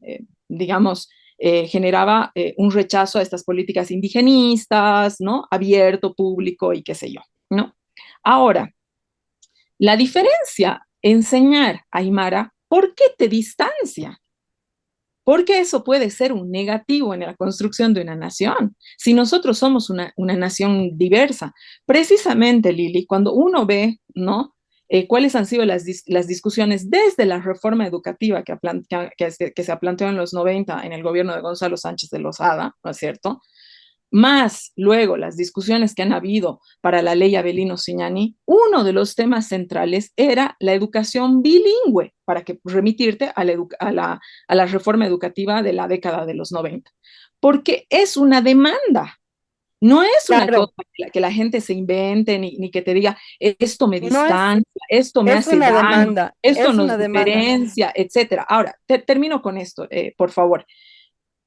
digamos, generaba un rechazo a estas políticas indigenistas, ¿no?, abierto, público y qué sé yo, ¿no? Ahora, la diferencia, enseñar Aymara, ¿por qué te distancia? Porque eso puede ser un negativo en la construcción de una nación. Si nosotros somos una nación diversa, precisamente, Lili, cuando uno ve, ¿no?, cuáles han sido las discusiones desde la reforma educativa que se planteó en los 90 en el gobierno de Gonzalo Sánchez de Lozada, ¿no es cierto?, más luego las discusiones que han habido para la ley Avelino Siñani, uno de los temas centrales era la educación bilingüe, para que remitirte a la reforma educativa de la década de los 90, porque es una demanda. No es una Claro, cosa que la gente se invente ni que te diga, esto me no es, distancia, esto me es hace una daño, demanda, esto es nos una demanda. diferencia, etcétera. Ahora, termino con esto, por favor.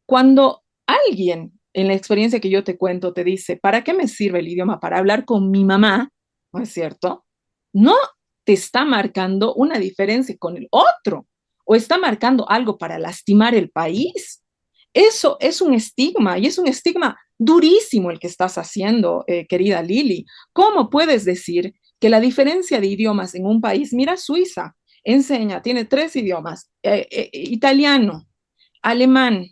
Cuando alguien en la experiencia que yo te cuento te dice, ¿para qué me sirve el idioma? Para hablar con mi mamá, ¿no es cierto? No te está marcando una diferencia con el otro o está marcando algo para lastimar el país. Eso es un estigma y es un estigma durísimo el que estás haciendo, querida Lili. ¿Cómo puedes decir que la diferencia de idiomas en un país, mira Suiza, enseña, tiene 3 idiomas, italiano, alemán,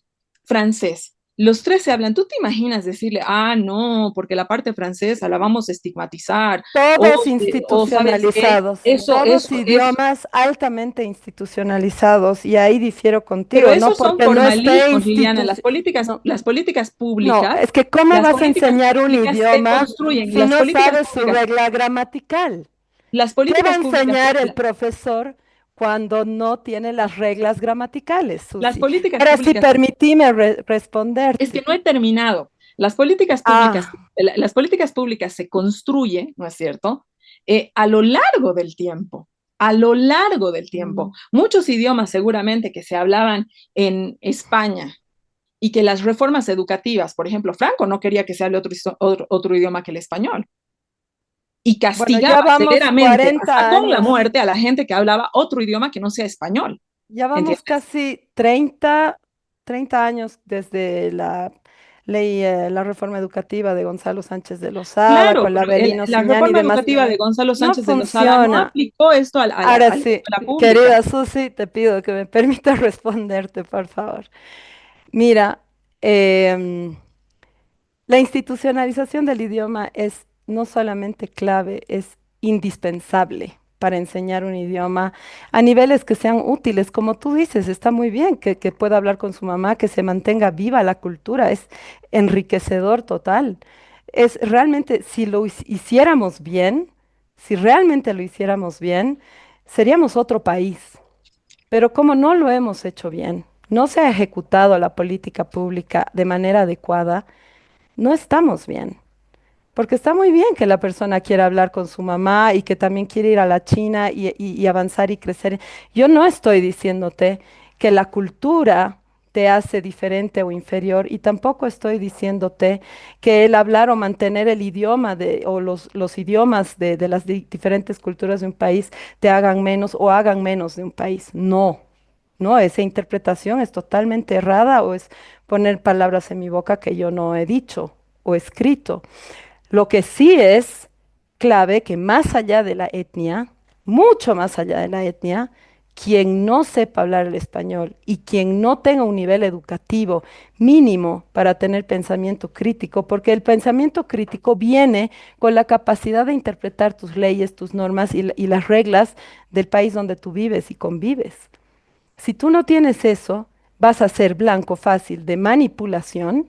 francés. Los 3 se hablan. ¿Tú te imaginas decirle, ah, no, porque la parte francesa la vamos a estigmatizar? Todos O ¿sabes qué? institucionalizados, Eso, todos eso, idiomas altamente institucionalizados, y ahí difiero pero contigo, no esos son porque no esté formalismos, Liliana. no, Las políticas no, públicas, es que ¿cómo las vas a políticas enseñar un públicas se idioma construyen y si no sabes su regla gramatical? las ¿Qué va a políticas públicas, enseñar el profesor cuando no tiene las reglas gramaticales, las Susi? políticas Ahora sí, públicas permitime Es que responderte. no he terminado. Ah, Las políticas públicas se construyen, ¿no es cierto? A lo largo del tiempo, a lo largo del tiempo. Muchos idiomas seguramente que se hablaban en España y que las reformas educativas, por ejemplo, Franco no quería que se hable otro idioma que el español y bueno, castigaba ya vamos severamente, hasta 40 con la años. muerte, a la gente que hablaba otro idioma que no sea español. Ya vamos ¿Entiendes? casi 30 años desde la ley, la reforma educativa de Gonzalo Sánchez de Lozada, Claro, con la pero Avelino la Ciñán y reforma demás. educativa de Gonzalo No Sánchez de Lozada no funciona. aplicó esto Ahora a la sí, escuela pública. querida Susi, te pido que me permitas responderte, por favor. Mira, em, la institucionalización del idioma es no solamente clave, es indispensable para enseñar un idioma a niveles que sean útiles. Como tú dices, está muy bien que pueda hablar con su mamá, que se mantenga viva la cultura, es enriquecedor total. Es realmente, si lo hiciéramos bien, si realmente lo hiciéramos bien, seríamos otro país. Pero como no lo hemos hecho bien, no se ha ejecutado la política pública de manera adecuada, no estamos bien. Porque está muy bien que la persona quiera hablar con su mamá y que también quiere ir a la China y avanzar y crecer. Yo no estoy diciéndote que la cultura te hace diferente o inferior, y tampoco estoy diciéndote que el hablar o mantener el idioma o los idiomas de las diferentes culturas de un país te hagan menos o hagan menos de un país. No, no, esa interpretación es totalmente errada, o es poner palabras en mi boca que yo no he dicho o escrito. Lo que sí es clave que más allá de la etnia, mucho más allá de la etnia, quien no sepa hablar el español y quien no tenga un nivel educativo mínimo para tener pensamiento crítico, porque el pensamiento crítico viene con la capacidad de interpretar tus leyes, tus normas y las reglas del país donde tú vives y convives. Si tú no tienes eso, vas a ser blanco fácil de manipulación,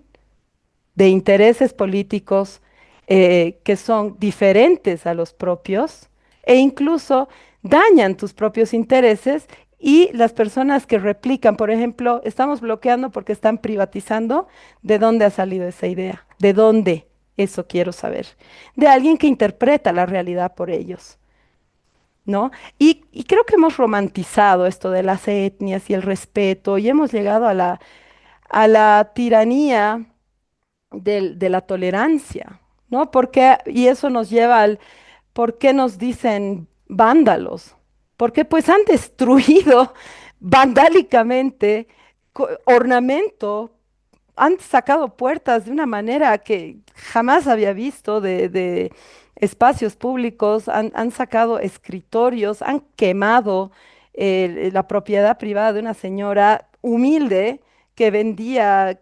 de intereses políticos que son diferentes a los propios, e incluso dañan tus propios intereses, y las personas que replican, por ejemplo, estamos bloqueando porque están privatizando. ¿De dónde ha salido esa idea? ¿De dónde? Eso quiero saber. De alguien que interpreta la realidad por ellos, ¿no? Y creo que hemos romantizado esto de las etnias y el respeto, y hemos llegado a la tiranía de la tolerancia, ¿no? Porque, y eso nos lleva al por qué nos dicen vándalos, porque pues han destruido vandálicamente ornamento, han sacado puertas de una manera que jamás había visto de espacios públicos, han sacado escritorios, han quemado la propiedad privada de una señora humilde que vendía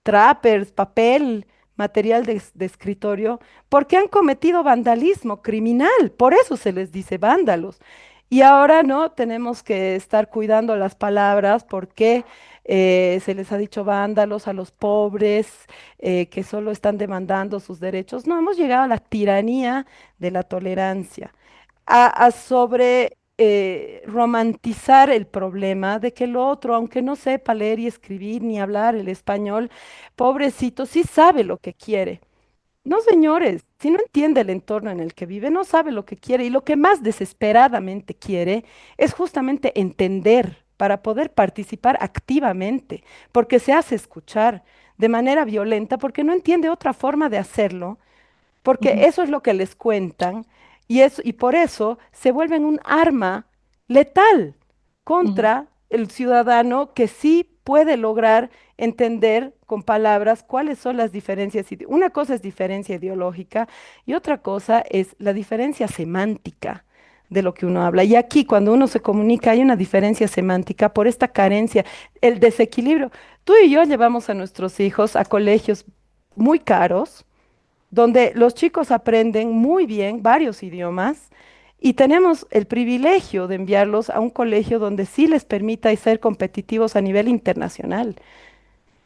trappers, papel, material de escritorio, porque han cometido vandalismo criminal. Por eso se les dice vándalos. Y ahora no tenemos que estar cuidando las palabras porque se les ha dicho vándalos a los pobres, que solo están demandando sus derechos. No, hemos llegado a la tiranía de la tolerancia. Sobre romantizar el problema de que el otro, aunque no sepa leer y escribir ni hablar el español, pobrecito, sí sabe lo que quiere. No, señores, si no entiende el entorno en el que vive, no sabe lo que quiere y lo que más desesperadamente quiere es justamente entender para poder participar activamente, porque se hace escuchar de manera violenta, porque no entiende otra forma de hacerlo, porque Ujú, eso es lo que les cuentan y por eso se vuelven un arma letal ujú, contra el ciudadano que sí puede lograr entender con palabras cuáles son las diferencias. Una cosa es diferencia ideológica y otra cosa es la diferencia semántica de lo que uno habla. Y aquí, cuando uno se comunica, hay una diferencia semántica por esta carencia, el desequilibrio. Tú y yo llevamos a nuestros hijos a colegios muy caros donde los chicos aprenden muy bien varios idiomas y tenemos el privilegio de enviarlos a un colegio donde sí les permita ser competitivos a nivel internacional.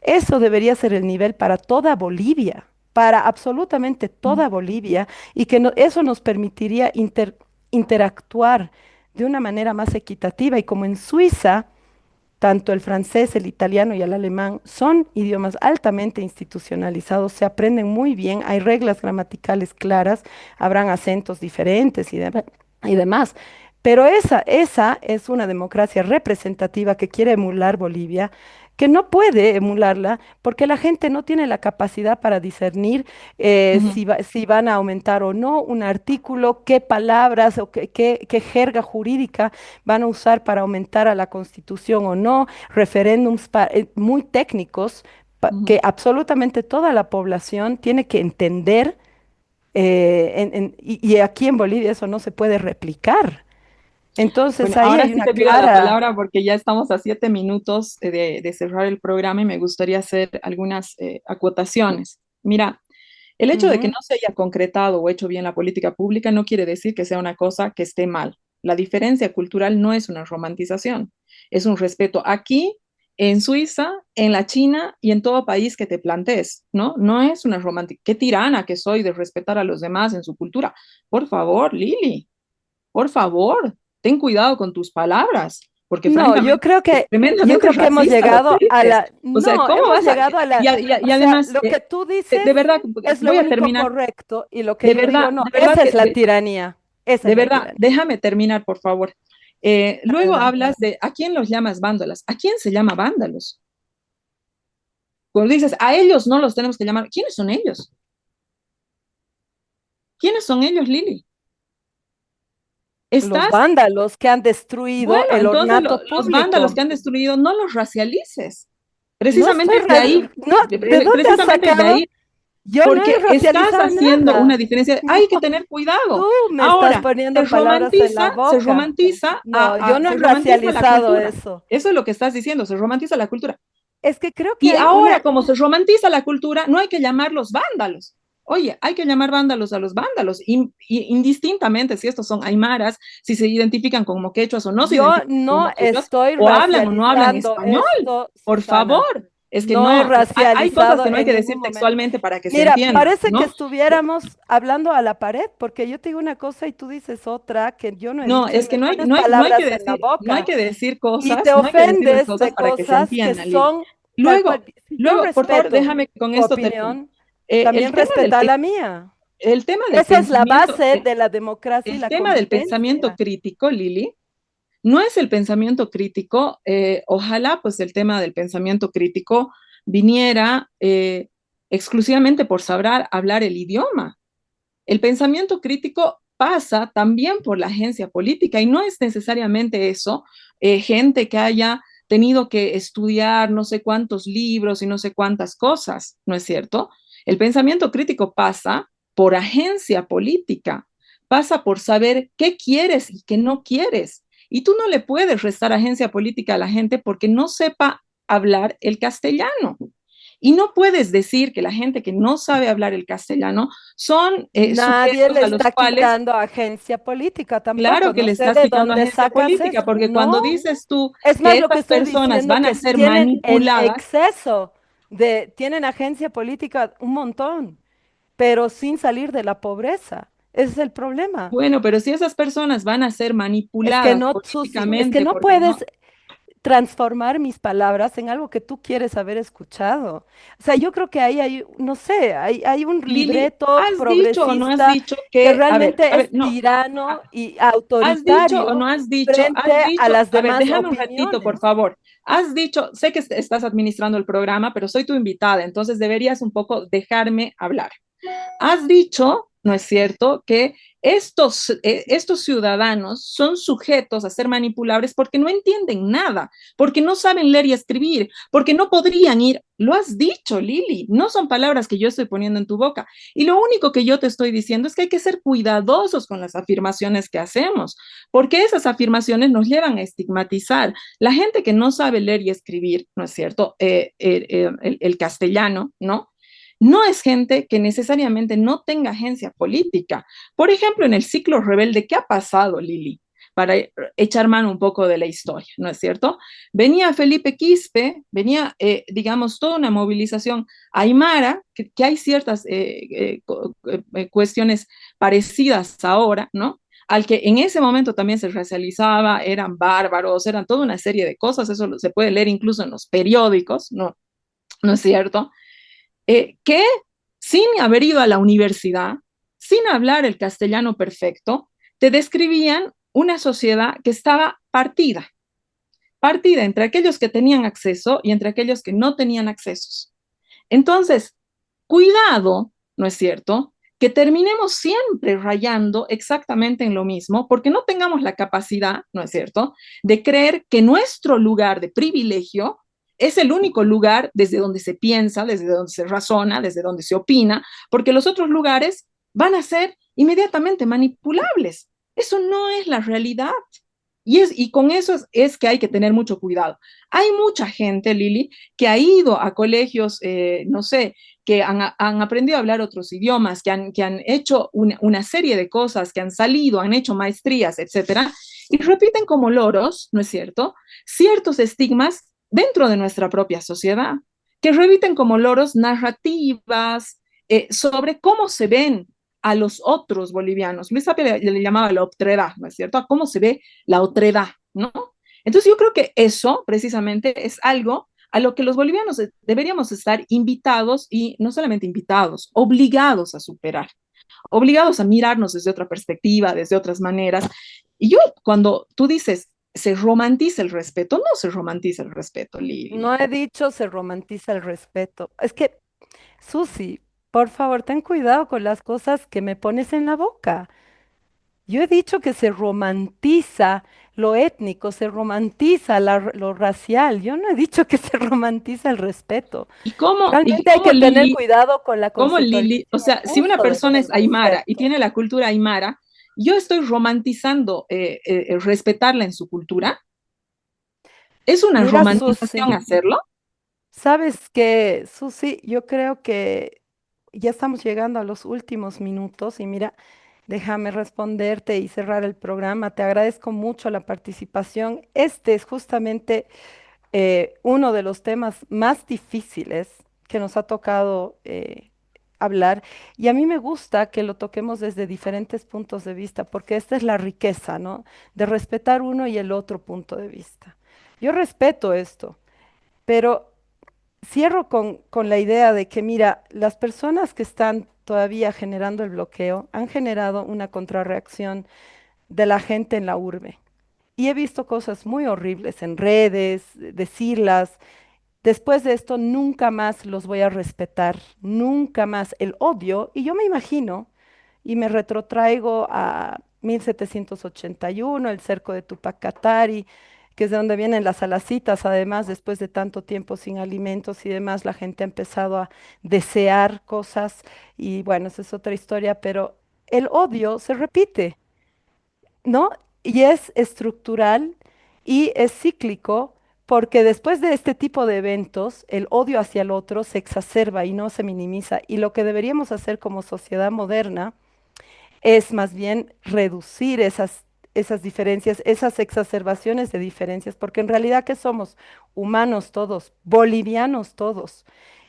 Eso debería ser el nivel para toda Bolivia, para absolutamente ujú. toda Bolivia, y que eso nos permitiría interactuar de una manera más equitativa. Y como en Suiza, tanto el francés, el italiano y el alemán son idiomas altamente institucionalizados, se aprenden muy bien, hay reglas gramaticales claras, habrán acentos diferentes y demás. Pero esa es una democracia representativa que quiere emular Bolivia, que no puede emularla porque la gente no tiene la capacidad para discernir Ujú. si van a aumentar o no un artículo, qué palabras o qué jerga jurídica van a usar para aumentar a la Constitución o no, referéndums muy técnicos Ujú. que absolutamente toda la población tiene que entender y aquí en Bolivia eso no se puede replicar. Bueno, Entonces ahí ahora hay sí una te pido la clara... palabra porque ya estamos a 7 minutos de cerrar el programa y me gustaría hacer algunas acotaciones. Mira, el hecho de que no Ujú. se haya concretado o hecho bien la política pública no quiere decir que sea una cosa que esté mal. La diferencia cultural no es una romantización, es un respeto aquí, en Suiza, en la China y en todo país que te plantees, ¿no? No es una romántica. Qué tirana que soy de respetar a los demás en su cultura. Por favor, Lili, por favor, ten cuidado con tus palabras, porque No, yo francamente creo es que, yo tremendamente creo que hemos racista lo que llegado a dices. la, O sea, no, ¿cómo hemos vas a...? llegado a la, Y o sea, además, lo que tú de dices verdad, es lo voy a único terminar, correcto y lo que yo digo, no, de verdad esa es que, la tiranía, esa de es la verdad, tiranía. déjame terminar, por favor. Luego Adelante. hablas de, ¿a quién los llamas vándalos? ¿A quién se llama vándalos? Cuando dices, a ellos no los tenemos que llamar, ¿quiénes son ellos? ¿Quiénes son ellos, Lili? Los Estás, vándalos que han destruido bueno, el entonces ornato los vándalos público. que han destruido, no los racialices. No estoy, Precisamente es de ahí, no, ¿de dónde has precisamente es de sacado? ahí, Yo no porque he estás racializado haciendo nada. una diferencia. No, Hay que tener tú cuidado. me estás Ahora, poniendo palabras en la se boca. romantiza, No, yo no he se romantiza la racializado cultura. eso. Eso es lo que estás diciendo, se romantiza la cultura. Es que creo que Y hay una, ahora, como se romantiza la cultura, no hay que llamarlos vándalos. Oye, hay que llamar vándalos a los vándalos, indistintamente si estos son aymaras, si se identifican como quechuas o no se yo identifican no como quechuas, estoy o hablan o no hablan racializando español. esto, Por Susana. favor, es que No he no, hay cosas racializado que no hay en que ningún decir momento. textualmente para que se Mira, entienda, parece que ¿no? estuviéramos hablando a la pared, porque yo te digo una cosa y tú dices otra que yo no he No, dicho y es me que pones no hay que palabras en la decir, boca y te no hay que decir las ofendes cosas de para que se cosas que entiendan, Lili. son tal cual. Luego, Si yo por favor, respeto déjame que con tu esto termine. opinión, El también tema del, respeta la mía. el tema del Esa es la pensamiento, base de la democracia y el la tema del pensamiento convivencia. crítico, Lili, no es el pensamiento crítico. Ojalá pues el tema del pensamiento crítico viniera exclusivamente por saber hablar el idioma. El pensamiento crítico pasa también por la agencia política y no es necesariamente eso, gente que haya tenido que estudiar no sé cuántos libros y no sé cuántas cosas, ¿no es cierto? El pensamiento crítico pasa por agencia política, pasa por saber qué quieres y qué no quieres. Y tú no le puedes restar agencia política a la gente porque no sepa hablar el castellano. Y no puedes decir que la gente que no sabe hablar el castellano son Nadie sujetos le a los está cuales, quitando agencia política tampoco. claro que No le sé estás de quitando dónde agencia sacas política, eso. porque No, cuando dices tú es que más lo que estas estoy personas diciendo van a que ser tienen en manipuladas, exceso tienen agencia política un montón, pero sin salir de la pobreza. Ese es el problema. Bueno, pero si esas personas van a ser Es que manipuladas no, Susi, es que políticamente, no porque no, puedes transformar mis palabras en algo que tú quieres haber escuchado. O sea, yo creo que ahí hay, no sé, hay un Lili, libreto ¿has dicho o no has progresista dicho que que, realmente es no, tirano y has dicho o no autoritario frente a las demás déjame un ratito, por opiniones? favor. Has dicho, sé que estás administrando el programa, pero soy tu invitada, entonces deberías un poco dejarme hablar. Has dicho, ¿no es cierto?, que estos ciudadanos son sujetos a ser manipulables porque no entienden nada, porque no saben leer y escribir, porque no podrían ir. Lo has dicho, Lili, no son palabras que yo estoy poniendo en tu boca. Y lo único que yo te estoy diciendo es que hay que ser cuidadosos con las afirmaciones que hacemos, porque esas afirmaciones nos llevan a estigmatizar. La gente que no sabe leer y escribir, ¿no es cierto?, el castellano, ¿no? No es gente que necesariamente no tenga agencia política. Por ejemplo, en el ciclo rebelde, ¿qué ha pasado, Lili? Para echar mano un poco de la historia, ¿no es cierto? Venía Felipe Quispe, venía, digamos, toda una movilización aymara, que hay ciertas cuestiones parecidas ahora, ¿no? Al que en ese momento también se racializaba, eran bárbaros, eran toda una serie de cosas, eso se puede leer incluso en los periódicos, ¿no? ¿No es cierto? Que sin haber ido a la universidad, sin hablar el castellano perfecto, te describían una sociedad que estaba partida entre aquellos que tenían acceso y entre aquellos que no tenían accesos. Entonces, cuidado, ¿no es cierto? Que terminemos siempre rayando exactamente en lo mismo, porque no tengamos la capacidad, ¿no es cierto?, de creer que nuestro lugar de privilegio es el único lugar desde donde se piensa, desde donde se razona, desde donde se opina, porque los otros lugares van a ser inmediatamente manipulables. Eso no es la realidad. Y con eso es que hay que tener mucho cuidado. Hay mucha gente, Lili, que ha ido a colegios, no sé, que han aprendido a hablar otros idiomas, que han hecho una serie de cosas, que han salido, han hecho maestrías, etcétera, y repiten como loros, ¿no es cierto?, ciertos estigmas dentro de nuestra propia sociedad, que repiten como loros narrativas sobre cómo se ven a los otros bolivianos. Luis Tapia le llamaba la otredad, ¿no es cierto?, a cómo se ve la otredad, ¿no? Entonces yo creo que eso precisamente es algo a lo que los bolivianos deberíamos estar invitados y no solamente invitados, obligados a superar, obligados a mirarnos desde otra perspectiva, desde otras maneras. Y yo, cuando tú dices, se romantiza el respeto, no se romantiza el respeto, Lili. No he dicho se romantiza el respeto. Es que, Susi, por favor, ten cuidado con las cosas que me pones en la boca. Yo he dicho que se romantiza lo étnico, se romantiza lo racial. Yo no he dicho que se romantiza el respeto. Y Realmente hay cómo que tener Lili, cuidado con la cómo Lili, o conceptualización sea, si una justo persona es del aymara y respeto. tiene la cultura aymara, yo estoy romantizando respetarla en su cultura. ¿Es una Mira, Susi, romantización hacerlo? sabes que, Susi, yo creo que ya estamos llegando a los últimos minutos y mira, déjame responderte y cerrar el programa. Te agradezco mucho la participación. Este es justamente uno de los temas más difíciles que nos ha tocado hablar y a mí me gusta que lo toquemos desde diferentes puntos de vista porque esta es la riqueza, ¿no? De respetar uno y el otro punto de vista. Yo respeto esto, pero cierro con la idea de que, mira, las personas que están todavía generando el bloqueo han generado una contrarreacción de la gente en la urbe. Y he visto cosas muy horribles en redes, decirlas. Después de esto, nunca más los voy a respetar, nunca más el odio. Y yo me imagino, y me retrotraigo a 1781, el cerco de Tupac Katari, que es de donde vienen las alacitas, además, después de tanto tiempo sin alimentos y demás, la gente ha empezado a desear cosas. Y bueno, esa es otra historia, pero el odio se repite, ¿no? Y es estructural y es cíclico porque después de este tipo de eventos, el odio hacia el otro se exacerba y no se minimiza. Y lo que deberíamos hacer como sociedad moderna es más bien reducir esas diferencias, esas exacerbaciones de diferencias, porque en realidad, ¿qué somos? Humanos todos, bolivianos todos.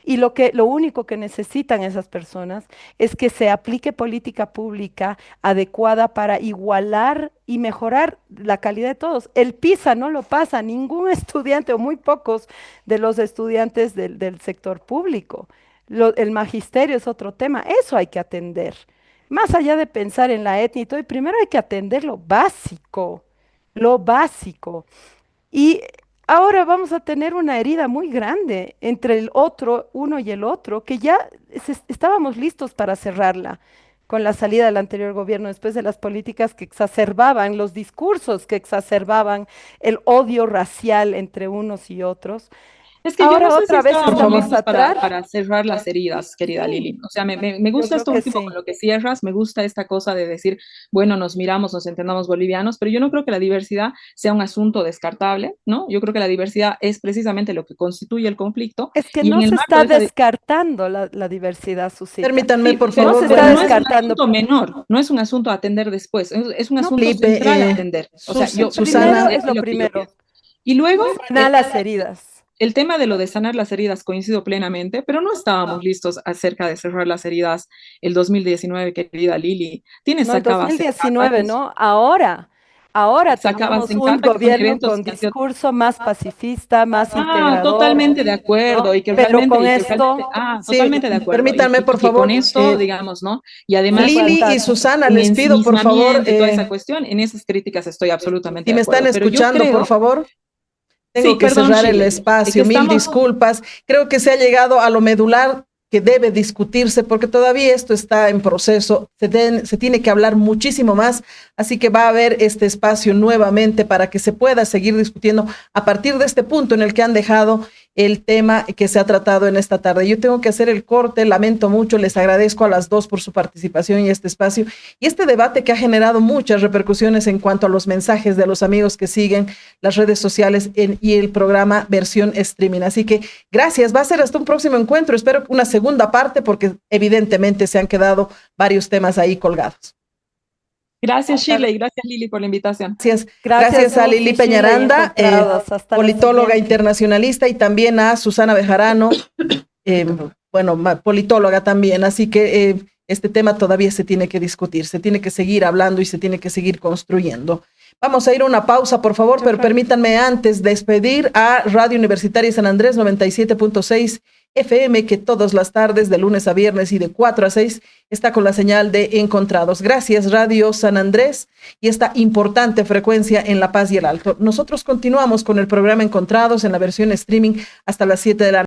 Y lo único que necesitan esas personas es que se aplique política pública adecuada para igualar y mejorar la calidad de todos. El PISA no lo pasa ningún estudiante o muy pocos de los estudiantes del sector público. El magisterio es otro tema, eso hay que atender. Más allá de pensar en la etnia y todo, primero hay que atender lo básico, lo básico. Y ahora vamos a tener una herida muy grande entre el otro, uno y el otro, que ya estábamos listos para cerrarla con la salida del anterior gobierno, después de las políticas que exacerbaban, los discursos que exacerbaban el odio racial entre unos y otros. Es que yo Ahora no sé si otra vez estábamos estamos listos atrás. para cerrar las heridas, querida Sí, Lili. O sea, me yo gusta creo esto que último sí. con lo que cierras, me gusta esta cosa de decir, bueno, nos miramos, nos entendamos bolivianos, pero yo no creo que la diversidad sea un asunto descartable, ¿no? Yo creo que la diversidad es precisamente lo que constituye el conflicto Es que y en no el se marco de está esa... descartando la diversidad, Susita. Permítanme, por No Pero, se favor, pero está no es un descartando. asunto menor, no es un asunto a atender después, es un No, asunto Felipe, central a atender. O sea, yo, Susana. primero es lo lo que yo primero. pienso. Y luego, Sanar las heridas. el tema de lo de sanar las heridas coincido plenamente, pero no estábamos listos acerca de cerrar las heridas el 2019, querida Lili. Tienes No, el sacabas en 2019, carta, ¿no? Ahora sacabas tenemos en un carta con gobierno eventos con que han sido... discurso más pacifista, más integrador, totalmente de acuerdo, ¿no? y que Pero realmente, con esto, Sí, totalmente de acuerdo, permítanme, por y que con favor, esto, digamos, ¿no? Y de además, Lili y igualdad. Susana, un les pido, por favor, ensimismamiento y toda esa cuestión, en esas críticas estoy absolutamente si de me están acuerdo, pero yo escuchando, por creo, favor. sí, Tengo que perdón, cerrar el Shirley, que espacio, mil estamos... disculpas. Creo que se ha llegado a lo medular que debe discutirse porque todavía esto está en proceso, se tiene que hablar muchísimo más, así que va a haber este espacio nuevamente para que se pueda seguir discutiendo a partir de este punto en el que han dejado el tema que se ha tratado en esta tarde. Yo tengo que hacer el corte, lamento mucho, les agradezco a las dos por su participación y este espacio y este debate que ha generado muchas repercusiones en cuanto a los mensajes de los amigos que siguen las redes sociales y el programa versión streaming. Así que gracias, va a ser hasta un próximo encuentro, espero una segunda parte porque evidentemente se han quedado varios temas ahí colgados. Gracias, Shirley, gracias, Lili, por la invitación. Gracias a Lili Peñaranda, politóloga siguiente. internacionalista, y también a Susana Bejarano, politóloga también. Así que este tema todavía se tiene que discutir, se tiene que seguir hablando y se tiene que seguir construyendo. Vamos a ir a una pausa, por favor, pero permítanme antes despedir a Radio Universitaria San Andrés 97.6 FM, que todas las tardes, de lunes a viernes y de 4 a 6, está con la señal de Encontrados. Gracias, Radio San Andrés, y esta importante frecuencia en La Paz y el Alto. Nosotros continuamos con el programa Encontrados en la versión streaming hasta las 7 de la noche.